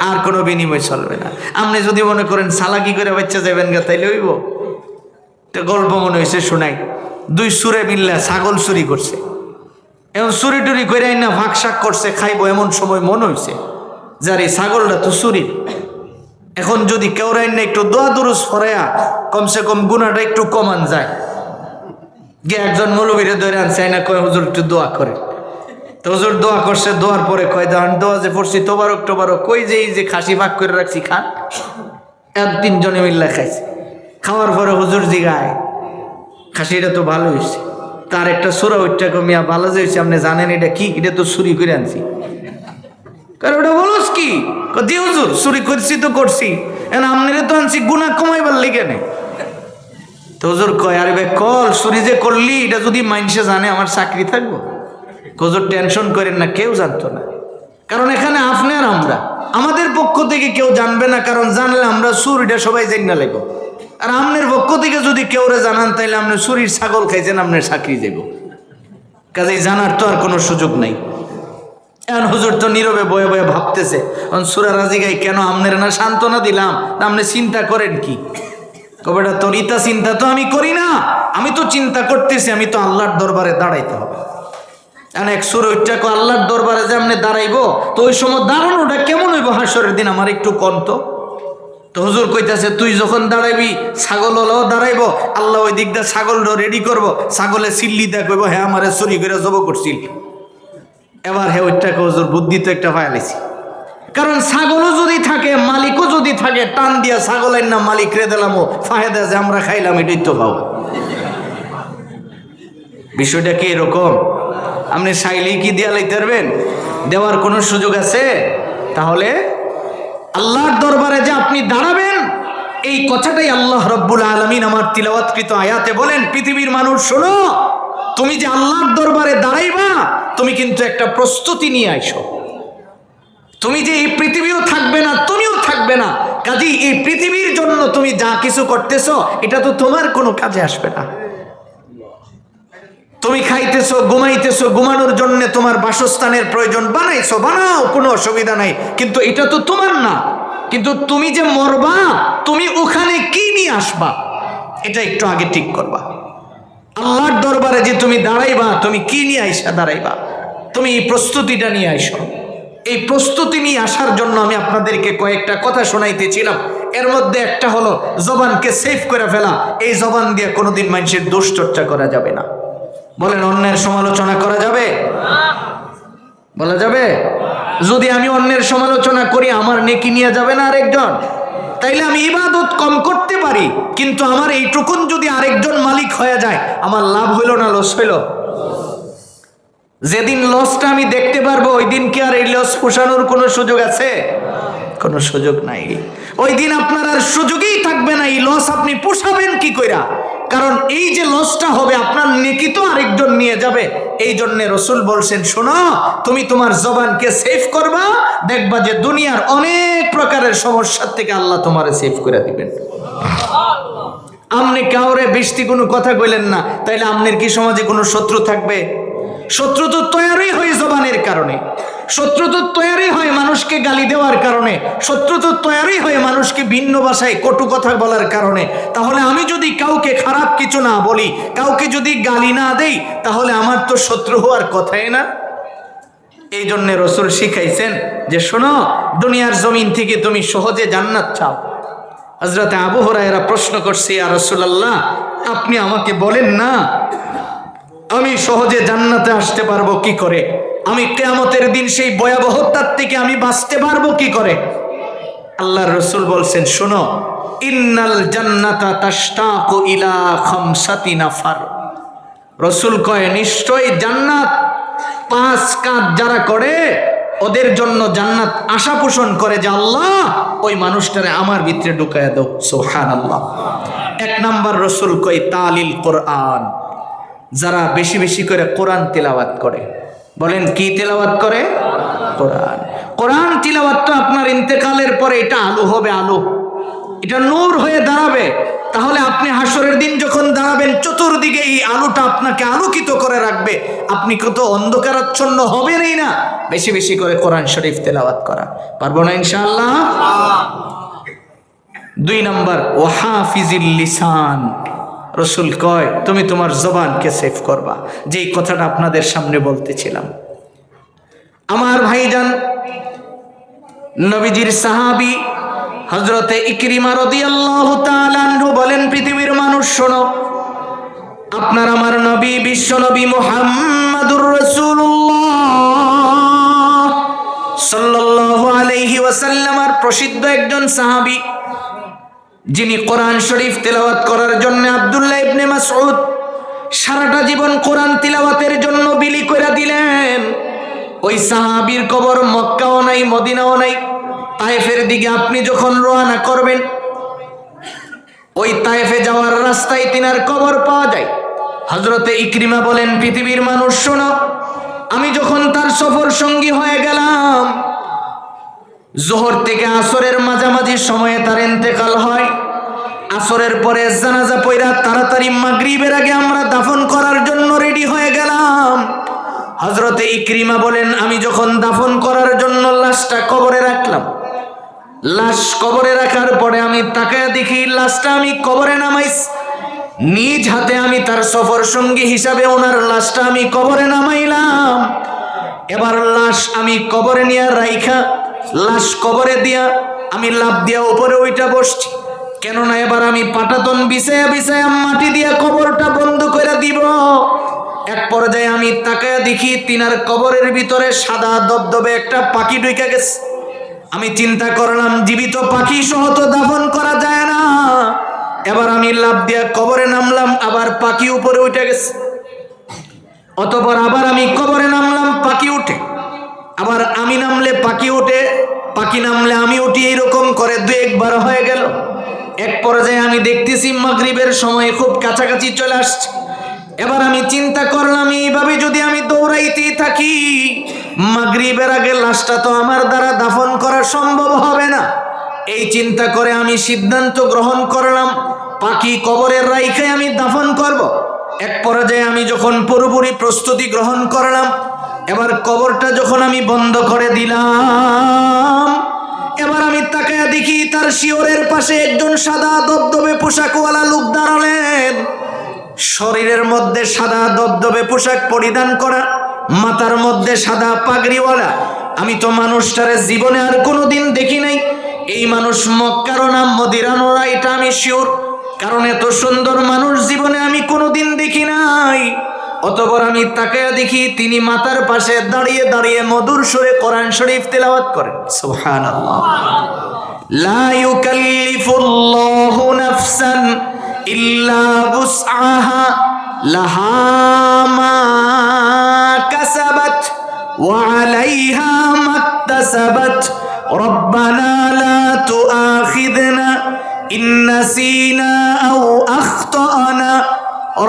আর কোনো বিনিময় চলবে না। আপনি যদি মনে করেন সালাকি করে বাচ্চা যাবেন গা, তাইলে হইব? তো গল্প মনে হয়েছে শোনাই, 2 সুরে মিল্লা ছাগল চুরি করছে, এখন চুরি টুরি করে না ভাগ শাক করছে, খাইবো, এমন সময় মনে হয়েছে যার এই ছাগলটা তো চুরি। এখন যদি কেউ রাইন না একটু দোয়া দুরুস ফরাইয়া কমসে কম গুনাহটা একটু কমান যায়, গিয়ে একজন মৌলবীরে ধরে আনছে, না কয় হুজুর একটু দোয়া করে, তো হুজুর দোয়া করছে, দোয়ার পরে কয় দোয়া যে পড়ছি তোবারক টোবারক, কই যে এই যে খাসি ভাগ করে রাখছি খান। তিনজনে মিল্লা খাইছে। খাওয়ার পরে হুজুর জিগায় খাসিটা তো ভালো হয়েছে, তার একটা সুরা ওইটা কমিয়া ভালো যে হয়েছে, আপনি জানেন এটা কি? এটা তো চুরি করে আনছি। কারণ ওটা বলস কি জি হুজুর চুরি করছি তো করছি, এখন আপনারা তো আনছি গুনাহ কমাইবার লিগে নেই। তো হুজুর কয় আরে ভাই কল চুরি যে করলি এটা যদি মানুষে জানে আমার চাকরি থাকবো। হুজুর টেনশন করেন না, কেউ জানতো না, কারণ এখানে আপনি আর আমরা, আমাদের পক্ষ থেকে কেউ জানবে না, কারণ জানলে আমরা চুরিটা সবাই জানা লাগবো। আর আপনার পক্ষ থেকে যদি কেউ জানান তাইলে আপনি চুরির ছাগল খাইছেন, আপনার চাকরি যাব। কাজেই জানার তো আর কোনো সুযোগ নাই। এখন হুজুর তো নীরবে বয়ে বয়ে ভাবতেছে, সূরা রাজিগাই কেন আপনার না সান্ত্বনা দিলাম, আপনি চিন্তা করেন কি? কবেটা তোর ইতা চিন্তা তো আমি করি না, আমি তো চিন্তা করতেছি আমি তো আল্লাহর দরবারে দাঁড়াইতে হবে। এখন এক সুর ওইটাকে আল্লাহর দরবারে যে আপনি দাঁড়াইবো, তো ওই সময় দাঁড়ানোটা কেমন হইব হাসরের দিন আমার একটু কন্ত। তো হুজুর কইতাছে তুই যখন দাঁড়াইবি ছাগল হলেও দাঁড়াইবো, আল্লাহ ওই দিকটা ছাগলটা রেডি করবো, ছাগলে সিল্লি দেখ কইব হ্যাঁ আমারে চুরি করে জব করছিল। এবার হ্যাঁ ওইটাকে হুজুর বুদ্ধি তো একটা ফায়ালাইছি, কারণ ছাগলও যদি থাকে মালিকও যদি থাকে, টান দিয়া ছাগলের না মালিক রে দিলাম ফায়দা যে আমরা খাইলাম এটাই তো পাবো। বিষয়টা কি এরকম? আপনি চাইলেই কি দিয়া লাইতে পারবেন? দেওয়ার কোনো সুযোগ আছে? তাহলে আল্লাহর দরবারে যে আপনি দাঁড়াবেন, এই কথাটাই আল্লাহ রব্বুল আলামিন আমার তিলাওয়াতকৃত আয়াতে বলেন, পৃথিবীর মানুষ শোনো, তুমি যে আল্লাহর দরবারে দাঁড়াইবা তুমি কিন্তু একটা প্রস্তুতি নিয়ে আইসো। তুমি যে এই পৃথিবীও থাকবে না, তুমিও থাকবে না, কাজেই এই পৃথিবীর জন্য তুমি যা কিছু করতেছো এটা তো তোমার কোনো কাজে আসবে না। তুমি খাইতেছো ঘুমাইতেছো, ঘুমানোর জন্য তোমার বাসস্থানের প্রয়োজন, বানাইছো বানাও, কোনো অসুবিধা নাই, কিন্তু এটা তো তোমার না। কিন্তু তুমি যে মরবা, তুমি ওখানে কি নিয়ে আসবা এটা একটু আগে ঠিক করবা। আল্লাহর দরবারে যে তুমি দাঁড়াইবা, তুমি কি নিয়ে আইসা দাঁড়াইবা, তুমি এই প্রস্তুতিটা নিয়ে আইসো। এই প্রস্তুতি নিয়ে আসার জন্য আমি আপনাদেরকে কয়েকটা কথা শোনাইতেছিলাম। এর মধ্যে একটা হলো জবানকে সেফ করে ফেলা। এই জবান দিয়ে কোনোদিন মানুষের দোষ চর্চা করা যাবে না। বলেন অন্যের সমালোচনা করা যাবে? বলা যাবে? যদি আমি অন্যের সমালোচনা করি আমার নেকি নিয়ে যাবে না আরেকজন? তাইলে আমি ইবাদত কম করতে পারি, কিন্তু আমার এইটুকুন যদি আরেকজন মালিক হয়ে যায়, আমার লাভ হইল না লস হইল? যেদিন লসটা আমি দেখতে পারবো ওই দিন কি আর এই লস পোষানোর কোনো সুযোগ আছে? কোনো সুযোগ নাই। ওই দিন আপনার আর সুযোগই থাকবে না। এই লস আপনি পোষাবেন কি কইরা? কারণ এই যে লসটা হবে আপনার নেকি তো আরেকজন নিয়ে যাবে। এই জন্য রাসূল বলছেন, শোনো, তুমি তোমার জবানকে সেভ করবা, দেখবা যে দুনিয়ার অনেক প্রকারের সমস্যার থেকে আল্লাহ তোমারে সেভ করে দিবেন। আপনি কাউরে বেশি কোনো কথা কইলেন না, তাইলে আপনার কি সমাজে কোনো শত্রু থাকবে? শত্রু তো তৈরি হয় জবানের কারণে, শত্রু তো তৈরি হয় মানুষকে গালি দেওয়ার কারণে, শত্রু তো তৈরি হয় মানুষকে ভিন্ন ভাষায় কটু কথা বলার কারণে। তাহলে আমি যদি কাউকে খারাপ কিছু না বলি, কাউকে যদি গালি না দেই, তাহলে আমার তো শত্রু হওয়ার কথাই না। এই জন্য রাসূল শিখাইছেন যে শোনো, দুনিয়ার জমিন থেকে তুমি সহজে জান্নাত চাও। হযরত আবু হুরায়রা প্রশ্ন করছে, ইয়া রাসূলুল্লাহ, আপনি আমাকে বলেন না আমি সহজে জান্নাতে আসতে পারবো কি করে? আমি কিয়ামতের দিন সেই ভয়াবহতার থেকে আমি বাঁচতে পারবো কি করে? আল্লাহর রাসূল বলছেন, শোনো, ইন্নাল জান্নাতা তাশতাকু ইলা খামসাতি নাফার। রাসূল কয়, নিশ্চয়ই জান্নাত 5 কাজ যারা করে ওদের জন্য জান্নাত আশা পোষণ করে যে আল্লাহ ওই মানুষটারে আমার ভিতরে ঢুকায়া দাও। সুবহানাল্লাহ। 1 নাম্বার রাসূল কয় তালিল কোরআন, যারা বেশি বেশি করে কোরআন তিলাওয়াত করে। বলেন কি তিলাওয়াত করে? কোরআন। কোরআন তিলাওয়াত তো আপনার ইন্তেকালের পরে এটা আলো হবে, আলো, এটা নূর হয়ে দাঁড়াবে। তাহলে আপনি হাসরের দিন যখন দাঁড়াবেন, চতুর্দিকে এই আলোটা আপনাকে আলোকিত করে রাখবে, আপনি কত অন্ধকারাচ্ছন্ন হবেনই না। বেশি বেশি করে কোরআন শরীফ তেলাওয়াত করা। পারবো না ইনশাআল্লাহ? 2 নাম্বার ওয়াহাফিজিল লিসান। রাসূল কয় তুমি তোমার জবানকে সেভ করবা। যেই কথাটা আপনাদের সামনে বলতেছিলাম, আমার ভাইজান নবীজির সাহাবী হযরতে ইকরিমা রাদিয়াল্লাহু তাআলা আনহু বলেন, পৃথিবীর মানুষ শোনো, আপনার আমার নবী বিশ্ব নবী মুহাম্মাদুর রাসূলুল্লাহ সাল্লাল্লাহু আলাইহি ওয়াসাল্লামের প্রসিদ্ধ একজন সাহাবী, যিনি কোরআন শরীফ তেলাওয়াত করার জন্য আব্দুল্লাহ ইবনে মাসউদ সারাটা জীবন কোরআন তিলাওয়াতের জন্য বিলি করে দিলেন। ওই সাহাবীর কবর মক্কাও নাই, মদিনাও নাই, তায়েফের দিকে আপনি যখন রওনা করবেন, ওই তায়েফে যাওয়ার রাস্তায় তিনার কবর পাওয়া যায়। হযরতে ইকরিমা বলেন, পৃথিবীর মানুষ শোনো, আমি যখন তার সফর সঙ্গী হয়ে গেলাম, যোহর থেকে আসরের মাঝামাঝি সময়ে তার ইন্তেকাল হয়। আসরের পরে জানাজা পড়া তাড়াতাড়ি মাগরিবের আগে আমরা দাফন করার জন্য রেডি হয়ে গেলাম। হযরতে ইকরিমা বলেন, আমি যখন দাফন করার জন্য লাশটা কবরে রাখলাম, লাশ কবরে রাখার পরে আমি তাকায় দেখি লাশটা আমি কবরে নামাইছি। নিজ হাতে আমি তার সফর সঙ্গী হিসাবে ওনার লাশটা আমি কবরে নামাইলাম। এবার লাশ আমি কবরে নিয়ে রাইখা, লাশ কবরে দিয়া আমি লাফ দিয়া উপরে ওইটা বসছি, কেননা এবার আমি পাটাতন বিছায়া বিছায়া মাটি দিয়া কবরটা বন্ধ করে দিব। এক পর্যায়ে আমি তাকায় দেখি তিনার কবরের ভিতরে সাদা দবদবে একটা পাখি ঢুকে গেছে। আমি চিন্তা করলাম, জীবিত পাখি সহ তো দাফন করা যায় না। এবার আমি লাফ দিয়া কবরে নামলাম, আবার পাখি উপরে উঠে গেছে। অতঃপর আবার আমি কবরে নামলাম, পাখি উঠে, আবার আমি নামলে পাখি উঠে, পাখি নামলে আমি উঠি, এরকম করে 2 একবার হয়ে গেল। এক পর্যায়ে আমি দেখতেছি মাগরিবের সময় খুব কাছাকাছি চলে আসছে। এবার আমি চিন্তা করলাম, এইভাবে যদি আমি দৌড়াইতেই থাকি, মাগরিবের আগে লাশটা তো আমার দ্বারা দাফন করা সম্ভব হবে না। এই চিন্তা করে আমি সিদ্ধান্ত গ্রহণ করলাম, পাখি কবরে রাইখে আমি দাফন করব। এক পর্যায়ে আমি যখন পুরোপুরি প্রস্তুতি গ্রহণ করলাম, এবার কবরটা যখন আমি বন্ধ করে দিলাম, এবার আমি তাকায়া দেখি তার শিয়রের পাশে একজন সাদা দবদবে পোশাকওয়ালা লোক দাঁড়ালেন। শরীরের মধ্যে সাদা দবদবে পোশাক পরিধান করা, মাথার মধ্যে সাদা পাগড়িওয়ালা। আমি তো মানুষটারে জীবনে আর কোনোদিন দেখি নাই। এই মানুষ মক্কারও না মদিনারও না, এটা আমি শিওর, কারণ এত সুন্দর মানুষ জীবনে আমি কোনোদিন দেখি নাই। অতঃপর আমি তাকায়া দেখি তিনি মাথার পাশে দাঁড়িয়ে দাঁড়িয়ে মধুর সুরে কোরআন শরীফ তেলাওয়াত করেন। সুবহানাল্লাহ। লা ইউকাল্লিফুল্লাহু নাফসান ইল্লা বুসআহা লাহা মা কাসাবাত ওয়া আলাইহা মাকতাসাবাত রব্বানা লা তুআখিযনা ইন নাসিনা আও আখতানা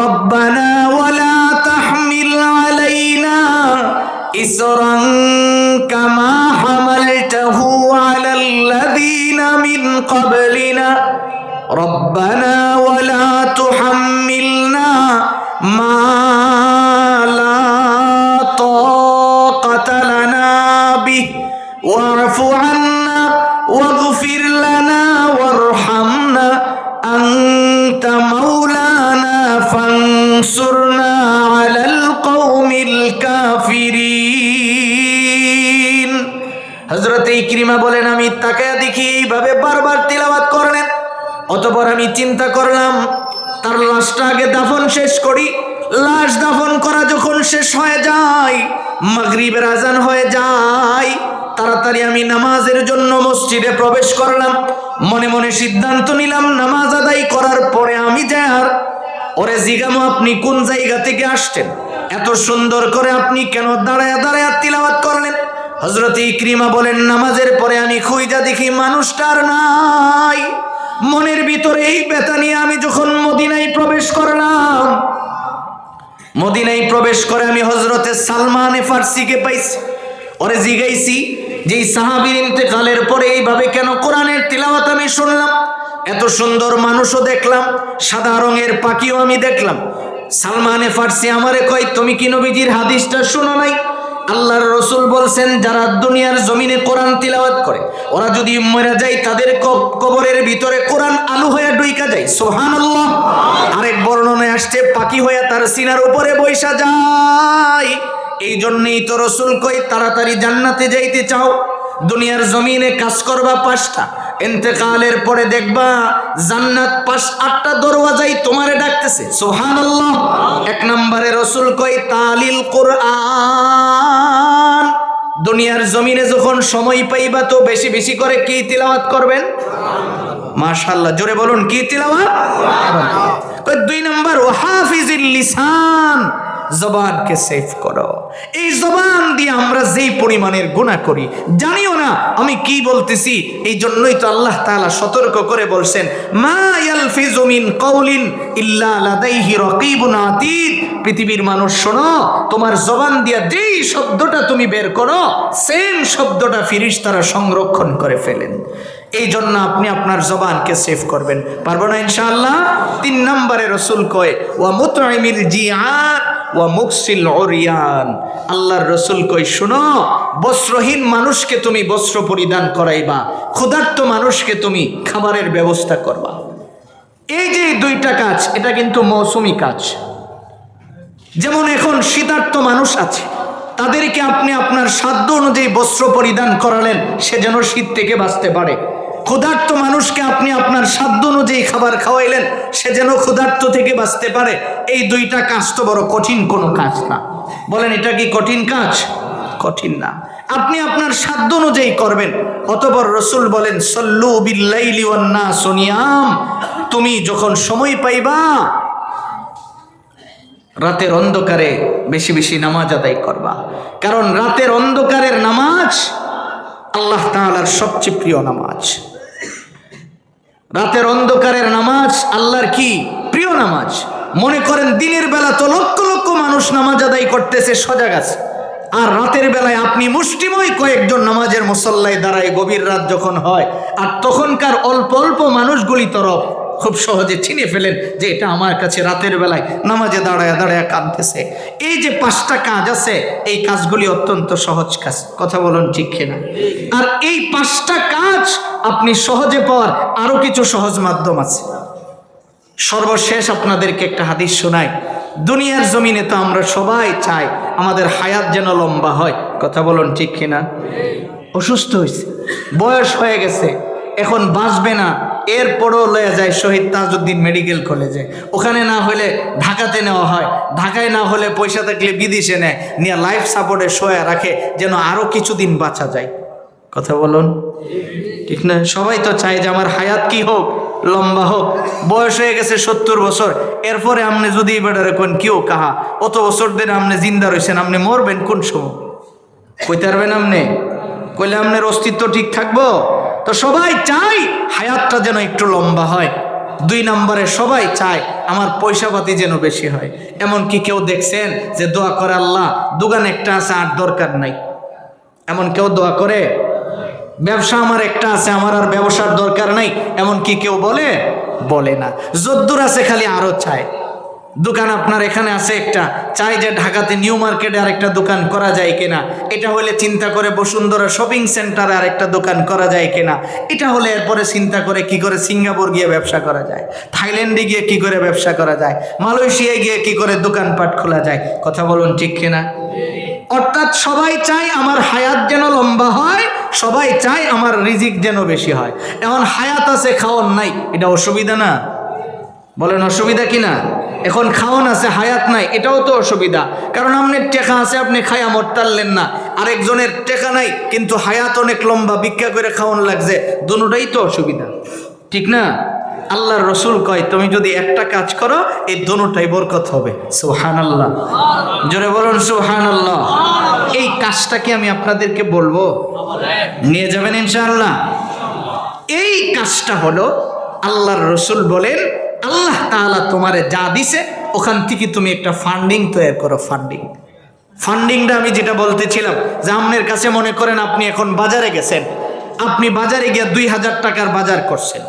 রব্বানা ওয়া লা তাহমিল আলাইনা ইসরান কামা হামালতাহু আলাল্লাযীনা মিন ক্বাবলিনা রব্বানা ওয়া লা তুহাম্মিলনা মা লা তাকাতা লানা বিহি ওয়া'ফু আন্না ওয়াগফির লানা ওয়ারহামনা আনতা মাওলানা ফানসুরনা আলাল কওমিল কাফিরিন। হযরত ইকরিমা বলেন, আমি তাকায়া দেখি এইভাবে বারবার তিলাওয়াত করলেন। অতঃপর আমি চিন্তা করলাম, তার লাশটা আগে দাফন শেষ করি। লাশ দাফন করা যখন শেষ হয়ে যায়, মাগরিবের আজান হয়ে যায়, তাড়াতাড়ি আমি নামাজের জন্য মসজিদে প্রবেশ করলাম। মনে মনে সিদ্ধান্ত নিলাম, নামাজ আদায় করার পরে আমি যাই আর ওরে জিজ্ঞামো, আপনি কোন জায়গা থেকে আসছেন? এত সুন্দর করে আপনি কেন দাঁড়ায় দাঁড়ায় তিলাওয়াত করলেন? হযরত ইকরিমা বলেন, নামাজের পরে আমি খুঁজা দেখি মানুষটার নাই। মনের ভিতরে এই ব্যথা নিয়ে আমি যখন মদিনায় প্রবেশ করলাম, মদিনায় প্রবেশ করে আমি হযরতে সালমানে ফারসিকে পাইছি। ওরে জিগাইছি যে সাহাবীর ইন্তেকালের পরে এইভাবে কেন কোরআনের তিলাওয়াত আমি শুনলাম? এত সুন্দর মানুষও দেখলাম, সাদা রঙের পাখিও আমি দেখলাম। সালমানে ফারসি আমারে কয়, তুমি কি নবীজির হাদিসটা শোনো নাই? আল্লাহর রাসূল বলছেন, যারা দুনিয়ার জমিনে কোরআন তিলাওয়াত করে, ওরা যদি মরে যায় তাদের কবরের ভিতরে কোরআন আলো হয়ে ঢুইকা যায়। সুবহানাল্লাহ। আরেক বর্ণনায় আসছে, পাখি হয়ে তার সিনার উপরে বৈশা যায়। এই জন্যই তো রাসূল কই, তাড়াতাড়ি জান্নাতে যাইতে চাও, দুনিয়ার জমিনে কাজ করবা 5টা, ইন্তেকালের পরে দেখবা জান্নাত 8টা দরওয়াজাই তোমারে ডাকতেছে। সুবহানাল্লাহ। 1 নম্বরে রাসূল কই, তালিল কোরআন, দুনিয়ার জমিনে যখন সময় পাইবা তো বেশি বেশি করে কি তিলাওয়াত করবেন? মাশাআল্লাহ, জোরে বলুন কি তিলাওয়াত? 2 নম্বর ওয়াহাফিজিল লিসান, জবানকে সেভ করো। এই জবান দিয়ে আমরা যেই পরিমাণের গুনাহ করি জানিও না আমি কি বলতেছি। এই জন্যই তো আল্লাহ তাআলা সতর্ক করে বলছেন, মা ইয়ালফিজু মিন কাউলিন ইল্লা লাদাইহি রাকিবুন আতীদ। পৃথিবীর মানুষ শোনো, তোমার জবান দিয়ে যেই শব্দটা তুমি বের করো সেম শব্দটা ফেরেশতারা সংরক্ষণ করে ফেলেন। এই জন্য আপনি আপনার জবানকে সেভ করবেন। পারবো না ইনশাআল্লাহ? 3 নম্বরে রাসূল কয় ওয়া মুতঈমিল জিআন ওয়া মুকসিল উরিয়ান। আল্লাহর রাসূল কয় শোনো, বস্ত্রহীন মানুষকে তুমি বস্ত্র পরিধান করাইবা, ক্ষুধার্ত মানুষকে তুমি খাবারের ব্যবস্থা করবা। এই যে 2টা কাজ, এটা কিন্তু মৌসুমি কাজ। যেমন এখন শীতার্ত মানুষ আছে, তাদেরকে আপনি আপনার সাধ্য অনুযায়ী বস্ত্র পরিধান করালেন, সে যেন শীত থেকে বাঁচতে পারে। ক্ষুধার্ত মানুষকে আপনি আপনার সাধ্য অনুযায়ী খাবার খাওয়াইলেন, সে যেন ক্ষুধার্ত থেকে বাঁচতে পারে। এই 2টা কাজ তো বড় কঠিন কোনো কাজ না। বলেন এটা কি কঠিন কাজ? কঠিন না, আপনি আপনার সাধ্য অনুযায়ী করবেন। অতঃপর রাসূল বলেন সল্লু বিল্লাইলি ওয়ান নাসু নিয়াম, তুমি যখন সময় পাইবা রাতের অন্ধকারে বেশি বেশি নামাজ আদায় করবা, কারণ রাতের অন্ধকারের নামাজ আল্লাহ তাআলার সবচেয়ে প্রিয় নামাজ। রাতের অন্ধকারের নামাজ আল্লাহর কি প্রিয় নামাজ। মনে করেন দিনের বেলা তো লক্ষ লক্ষ মানুষ নামাজ আদায় করতেছে, সজাগ আছে, আর রাতের বেলায় আপনি মুষ্টিময় কয়েকজন নামাজের মুসল্লায় দাঁড়ায় গভীর রাত যখন হয়, আর তখনকার অল্প অল্প মানুষগুলি তরফ খুব সহজে চিনে ফেলেন যে এটা আমার কাছে রাতের বেলায় নামাজে দাঁড়ায় দাঁড়ায় কাঁদতেছে। এই যে 5টা কাজ আছে, এই কাজগুলি অত্যন্ত সহজ কাজ। কথা বলুন ঠিক কিনা? আর এই 5টা কাজ আপনি সহজে পাওয়ার আরো কিছু সহজ মাধ্যম আছে। সর্বশেষ আপনাদেরকে একটা হাদিস শোনাই। দুনিয়ার জমিনে তো আমরা সবাই চাই আমাদের হায়াত যেন লম্বা হয়। কথা বলুন ঠিক কিনা? অসুস্থ হয়েছে, বয়স হয়ে গেছে, এখন বাঁচবে না, এরপরও লয়ে যায় শহীদ তাজউদ্দিন মেডিকেল কলেজে। ওখানে না হলে ঢাকাতে নেওয়া হয়, ঢাকায় না হলে পয়সা থাকলে বিদেশে নেয়, নিয়ে লাইফ সাপোর্টে শোয়া রাখে যেন আরো কিছুদিন বাঁচা যায়। কথা বলুন ঠিক না? সবাই তো চায় যে আমার হায়াত কি হোক, লম্বা হোক। বয়স হয়ে গেছে 70 বছর, এরপরে আপনি যদি বেটারে কোন কেউ কাহা অত বছর ধরে আপনি জিন্দা রয়েছেন, আপনি মরবেন কোন সময় কইতে পারবেন? আপনি কইলে আপনার অস্তিত্ব ঠিক থাকবো? তো সবাই চাই হায়াতটা যেন একটু লম্বা হয়। 2 নম্বরে সবাই চায় আমার পয়সা পাতি যেন বেশি হয়। এমন কি কেউ দেখছেন যে দোয়া করে আল্লাহ দোকান একটা আছে আর দরকার নাই? এমন কেউ দোয়া করে? ব্যবসা আমার একটা আছে, আমার আর ব্যবসার দরকার নাই, এমন কি কেউ বলে? বলে না। যদ্দুর আছে খালি আরো চায়। দোকান আপনার এখানে আছে একটা, চাই যে ঢাকাতে নিউ মার্কেটে আরেকটা দোকান করা যায় কিনা। এটা হলে চিন্তা করে বসুন্ধরা শপিং সেন্টারে আরেকটা দোকান করা যায় কিনা। এটা হলে এরপরে চিন্তা করে কি করে সিঙ্গাপুর গিয়ে ব্যবসা করা যায়, থাইল্যান্ডে গিয়ে কি করে ব্যবসা করা যায়, মালয়েশিয়ায় গিয়ে কি করে দোকানপাট খোলা যায়। কথা বলুন ঠিক কিনা? অর্থাৎ সবাই চায় আমার হায়াত যেন লম্বা হয়, সবাই চায় আমার রিজিক যেন বেশি হয়। এখন হায়াত আছে খাওয়ান নাই, এটা অসুবিধা না? বলেন অসুবিধা কি না? এখন খাওয়ান আছে হায়াত নাই, এটাও তো অসুবিধা। কারণ আপনার টেকা আছে, আপনি খায়া মরতারলেন না, আরেকজনের টেকা নাই কিন্তু হায়াত অনেক লম্বা, ভিক্ষা করে খাওয়ান লাগছে, দুটোটাই তো অসুবিধা, ঠিক না? আল্লাহর রাসূল কয় তুমি যদি একটা কাজ করো এই দুটোটাই বরকত হবে। সুবহানাল্লাহ, জোরে বলুন সুবহানাল্লাহ। এই কাজটা কি আমি আপনাদেরকে বলবো? নিয়ে যাবেন ইনশাআল্লাহ? এই কাজটা হলো আল্লাহর রাসূল বলেন আল্লাহ তাআলা তোমারে যা দিছে ওখান থেকে তুমি একটা ফান্ডিং তৈরি করো। ফান্ডিংটা আমি যেটা বলতেছিলাম যে আপনার কাছে মনে করেন আপনি এখন বাজারে গেছেন, আপনি বাজারে গিয়ে 2000 টাকার বাজার করছেন,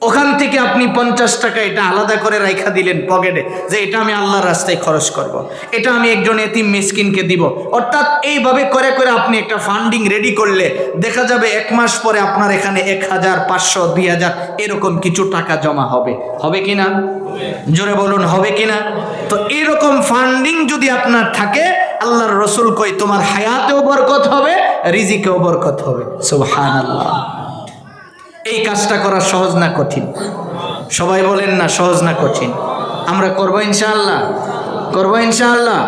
ওখান থেকে আপনি 50 টাকা এটা আলাদা করে রাখা দিলেন পকেটে যে এটা আমি আল্লাহর রাস্তায় খরচ করব, এটা আমি একজন এতিম মিসকিনকে দিব। অর্থাৎ এইভাবে করে করে আপনি একটা ফান্ডিং রেডি করলে দেখা যাবে 1 মাস পরে আপনার এখানে 1000, 500, 2000 এরকম কিছু টাকা জমা হবে। হবে কিনা? জোরে বলুন হবে কিনা? তো এরকম ফান্ডিং যদি আপনার থাকে আল্লাহর রাসূল কই তোমার হায়াতেও বরকত হবে, রিজিকেও বরকত হবে। সুবহানাল্লাহ। এই কাজটা করা সহজ না কঠিন? সবাই বলেন না সহজ না কঠিন? আমরা করবো ইনশাআল্লাহ, করবো ইনশাআল্লাহ।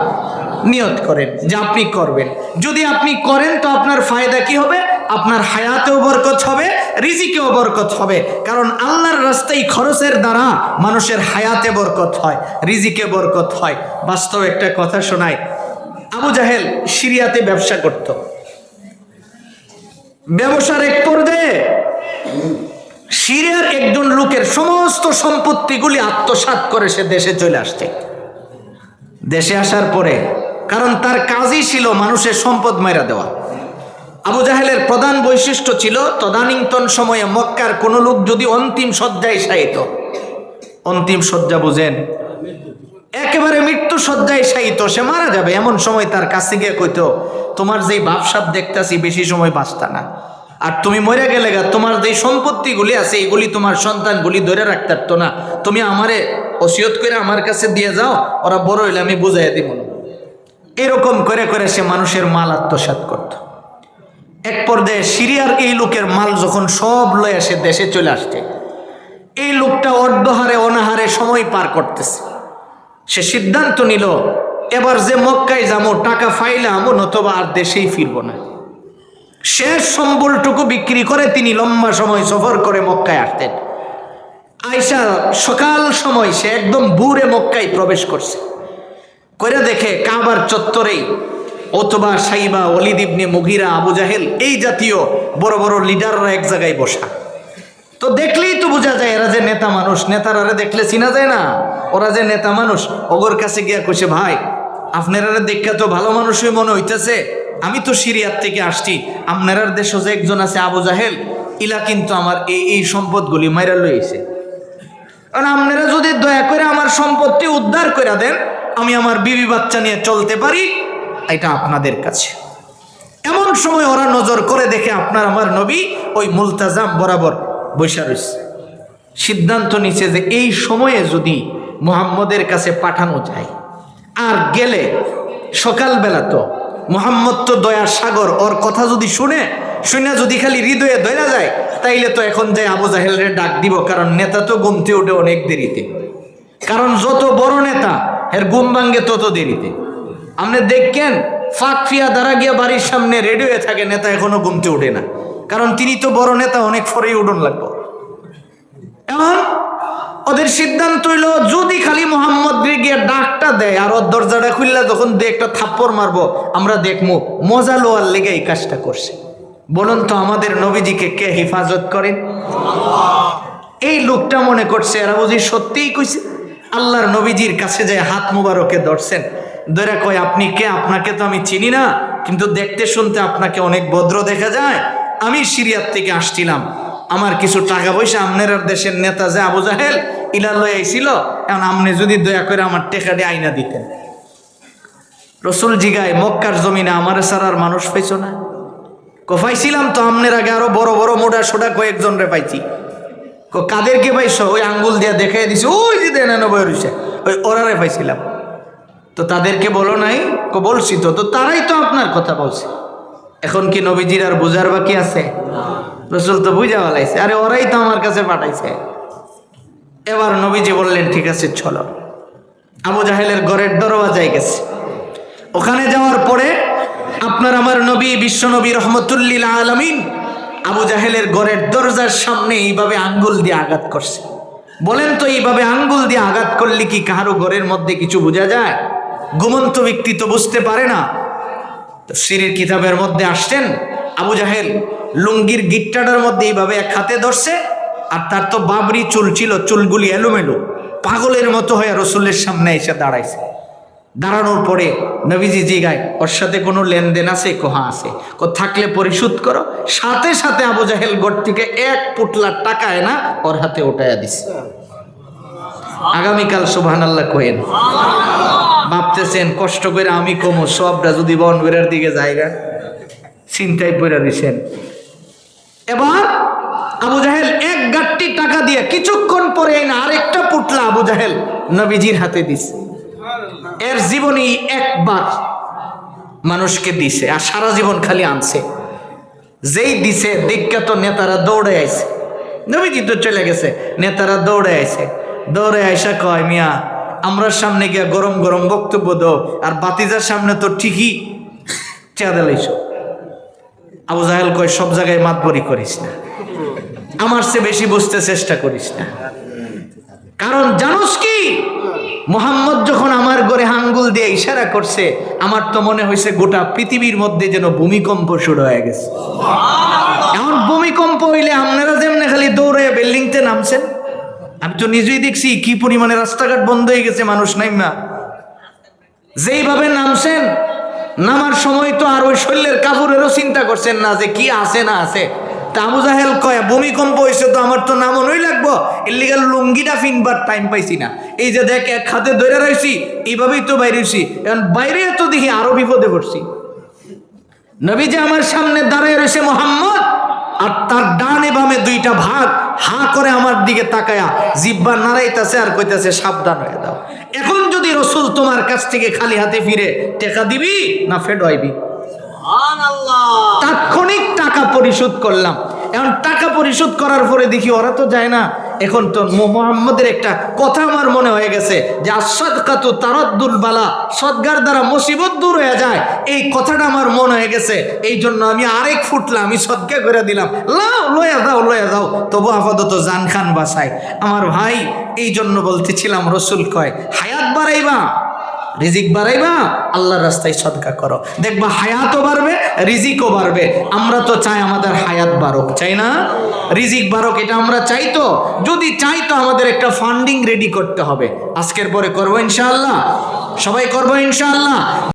নিয়ত করেন যে আপনি করবেন। যদি আপনি করেন তো আপনার ফায়দা কি হবে? আপনার হায়াতেও বরকত হবে, রিজিকেও বরকত হবে। কারণ আল্লাহর রাস্তায় খরচের দ্বারা মানুষের হায়াতে বরকত হয়, রিজিকে বরকত হয়। বাস্তব একটা কথা শোনায়, আবু জাহেল সিরিয়াতে ব্যবসা করত। ব্যবসার এক পর্যায়ে সিরিয়ার একজন লোকের সমস্ত সম্পত্তিগুলি আত্মসাৎ করে সে দেশে চলে আসছে। দেশে আসার পরে, কারণ তার কাজই ছিল মানুষের সম্পদ মেরা দেওয়া। আবু জাহেলের প্রধান বৈশিষ্ট্য ছিল তদানীন্তন সময়ে মক্কার কোনো লোক যদি অন্তিম শয্যায় শায়িত, অন্তিম শয্যা বুঝেন, একেবারে মৃত্যু শয্যায় শায়িত, সে মারা যাবে, এমন সময় তার কাছে গিয়ে কইতো, তোমার যেই বাপসাপ দেখতাছি বেশি সময় বাঁচতা না, আর তুমি মরে গেলে গা, তোমার যে সম্পত্তিগুলি আছে এগুলি তোমার সন্তানগুলি ধরে রাখতে পারতো না, তুমি আমারে ওসিয়ত করে আমার কাছে দিয়ে যাও, ওরা বড় হইলে আমি বুঝাই দিব না। এরকম করে করে সে মানুষের মাল আত্মসাৎ করত। এক পর্যায়ে সিরিয়ার এই লোকের মাল যখন সব লয়ে সে দেশে চলে আসছে, এই লোকটা অর্ধহারে অনাহারে সময় পার করতেছে। সে সিদ্ধান্ত নিল, এবার যে মক্কায় যাবো টাকা ফাইলাম, নতবা আর দেশেই ফিরবো না। শেষ সম্বলটুকু বিক্রি করে তিনি লম্বা সময় সফর করে মক্কায় আসতেন। আয়সা সকাল সময় সে একদম ভোরে মক্কায় প্রবেশ করছে, করে দেখে কাবার চত্বরেই অথবা সাইবা, ওয়ালিদ ইবনে মুগিরা, আবু জাহেল, এই জাতীয় বড় বড় লিডাররা এক জায়গায় বসা। তো দেখলেই তো বোঝা যায় এরা যে নেতা মানুষ, নেতারা দেখলে চিনা যায় না, ওরা যে নেতা মানুষ। ওগর কাছে গিয়া কইছে, ভাই আপনারা দেখা তো ভালো মানুষই মনে হইতেছে, আমি তো সিরিয়ার থেকে আসছি, আপনার দেশে যে একজন আছে আবু জাহেল, ইলা কিন্তু আমার এই সম্পদগুলি মাইরা লইছে, কারণ আপনারা যদি দয়া করে আমার সম্পত্তি উদ্ধার করে দেন, আমি আমার বিবি বাচ্চা নিয়ে চলতে পারি, এটা আপনাদের কাছে। এমন সময় ওরা নজর করে দেখে আপনার আমার নবী ওই মুলতাজাম বরাবর বৈশা রয়েছে। সিদ্ধান্ত নিচ্ছে যে এই সময়ে যদি মুহাম্মদের কাছে পাঠানো যায়, আর গেলে সকালবেলা তো মুহাম্মদ তো দয়ার সাগর, ওর কথা যদি শুনে যদি খালি হৃদয়ে ধরা যায়, তাইলে তো এখন যাই আবু জাহেলের ডাক দিব, কারণ নেতা তো ঘুমতে উঠে অনেক দেরিতে, কারণ যত বড় নেতা এর ঘুম ভাঙ্গে তত দেরিতে। আপনি দেখেন ফাঁক ফিয়া দ্বারা গিয়া বাড়ির সামনে রেডি হয়ে থাকে, নেতা এখনো ঘুমতে উঠে না, কারণ তিনি তো বড় নেতা, অনেক পরেই উঠন লাগবো। এখন ওদের সিদ্ধান্ত হইল, যদি খালি মোহাম্মদ গিয়ে ডাকটা দেয় আর ওর দরজাটা খুললে যখন একটা থাপ্পড় মারবো, আমরা দেখবো মজা লোয়ার লেগে এই কাজটা করছে। বলুন তো আমাদের নবীজিকে কে হেফাজত করেন? এই লোকটা মনে করছে এরা বুঝি সত্যিই কইছে। আল্লাহর নবীজির কাছে যায় হাত মুবারকে ধরছেন, ধরে কয়, আপনি কে? আপনাকে তো আমি চিনি না, কিন্তু দেখতে শুনতে আপনাকে অনেক ভদ্র দেখা যায়। আমি সিরিয়ার থেকে আসছিলাম, আমার কিছু টাকা পয়সা আপনার দেশের নেতা যে আবু জাহেল ইলা লয়ে আইছিল, এখন আপনি যদি দয়া করে আমার টেকা দিয়ে আইনা দিতেন। রসুল জিগায়, মক্কার জমিনে আমার সারার মানুষ পাইছো না? পাইছিলাম তো, আপনার আগে আরো বড় বড় মোটা সোটা কয়েকজন রে পাইছি। কাদেরকে পাইছো? ওই আঙ্গুল দিয়ে দেখাই দিছি, ওই যে দেন বই রয়েছে, ওই ওরারে পাইছিলাম। তো তাদেরকে বলো নাই? বলছি তো, তো তারাই তো আপনার কথা বলছে। এখন কি নবীজির আর বুঝার বাকি আছে? রসুল তো বুঝা বলাইছে, আরে ওরাই তো আমার কাছে পাঠাইছে। এবার নবীজি বললেন, ঠিক আছে চলো। আবু জাহেলের ঘরের দরওয়াজায় গেছে। ওখানে যাওয়ার পরে আপনার আমার নবী, বিশ্ব নবী রহমতুল্লিল আলামিন আবু জাহেলের ঘরের দরজার সামনে এইভাবে আঙ্গুল দিয়ে আঘাত করছে। বলেন তো এইভাবে আঙ্গুল দিয়ে আঘাত করলে কি কারো ঘরের মধ্যে কিছু বোঝা যায়? ঘুমন্ত ব্যক্তি তো বুঝতে পারে না। তাফসীরের কিতাবের মধ্যে আসছেন, আবু জাহেল লুঙ্গির গিট্টাটার মধ্যে এইভাবে এক হাতে ধরছে, আর তার তো বাবরি চুল ছিল, চুলগুলি এলোমেলো, পাগলের মতো হয়ে রসুলের সামনে এসে দাঁড়াইছে। দাঁড়ানোর পরে নবীজি জিগায়, ওর সাথে কোনো লেনদেন আছে? হ্যাঁ আছে। থাকলে পরিশোধ করো। সাথে সাথে আবু জাহেল ঘর থেকে 1 পুটলা টাকা এনা ওর হাতে উঠাইয়া দিছে। আগামীকাল সুবহানাল্লাহ কইেন। ভাবতেছেন কষ্ট করে আমি কমো, সবটা যদি বনবেরার দিকে জায়গা চিন্তায় পড়ে দিছেন। এবার আবু জাহেল 1 গাট্টি টাকা দিয়ে কিছুক্ষণ পরে না আরেকটা পুটলা আবু জাহেল নবীজির হাতে দিছে। এর জীবনে একবার মানুষকে দিছে, আর সারা জীবন খালি আনছে। যেই দিছে বিখ্যাত নেতারা দৌড়ে আইছে, নবীজি তো চলে গেছে, নেতারা দৌড়ে আইছে। দৌড়ে আইসা কয়, মিয়া আমরার সামনে গিয়া গরম গরম বক্তব্য দাও, আর বাতিজার সামনে তো ঠিকই চেয়াদালাইছ। আবু জাহেল কয়, সব জায়গায় মাতবরি করিস না, আমার চেয়ে বেশি বুঝতে চেষ্টা করিস না। কারণ জানোস কি, মুহাম্মদ যখন আমার ঘরে আঙ্গুল দিয়ে ইশারা করছে, আমার তো মনে হয়েছে গোটা পৃথিবীর মধ্যে যেন ভূমিকম্প শুরু হয়ে গেছে। এমন ভূমিকম্প হইলে আপনারা যেমনি খালি দৌড়ে বিল্ডিংতে নামছেন, আমি তো নিজেই দেখছি কি পরিমাণে রাস্তাঘাট বন্ধ হয়ে গেছে, মানুষ নাইমা যেইভাবে নামছেন, নামার সময় তো আর ওই শরীরের কাপড়েরও চিন্তা করছেন না যে কি আছে না আছে। তা আবু জাহেল কয়, ভূমিকম্প হয়েছে তো আমার তো নামনই লাগবো, এর লিগে লুঙ্গিটা ফিনবার টাইম পাইছি না। এই যে দেখ, এক হাতে ধরে রয়েছি, এইভাবেই তো বাইরেছি, এখন বাইরে তো দেখি আরো বিপদে পড়ছি। নবী যে আমার সামনে দাঁড়ায় রয়েছে মুহাম্মদ, আর তার ডানে বামে দুইটা ভাগ হা করে আমার দিকে তাকায়া জিহ্বা নাড়াইতেছে আর কইতেছে, সাবধান হয়ে দাও। এখন যদি রসুল তোমার কাছ থেকে খালি হাতে ফিরে, টাকা দিবি না ফেড হইবি? তাৎক্ষণিক টাকা পরিশোধ করলাম। এখন টাকা পরিশোধ করার পরে দেখি ওরা তো যায় না। এখন তো মুহাম্মদের একটা কথা আমার মনে হয়ে গেছে যে আস-সাদকাতু তারাদ্দুল বালা, সদগার দ্বারা মুসিবত দূর হয়ে যায়, এই কথাটা আমার মনে হয়ে গেছে। এই জন্য আমি আরেক ফুটলা আমি সদকা করে দিলাম, লাও লয়া দাও, তবু আপাতত জান খান বাসায়। আমার ভাই, এই জন্য বলতেছিলাম, রসুল কয়, হায়াত বাড়াইবা, রিজিক বাড়াইবা, আল্লাহর রাস্তায় সদকা করো, দেখবা হায়াতও বাড়বে, রিজিকও বাড়বে। আমরা তো চাই আমাদের হায়াত বাড়ুক, চাই না? রিজিক বাড়ুক, এটা আমরা চাই। তো যদি চাই তো আমাদের একটা ফান্ডিং রেডি করতে হবে। আজকের পরে করবো ইনশাআল্লাহ, সবাই করবো ইনশাআল্লাহ।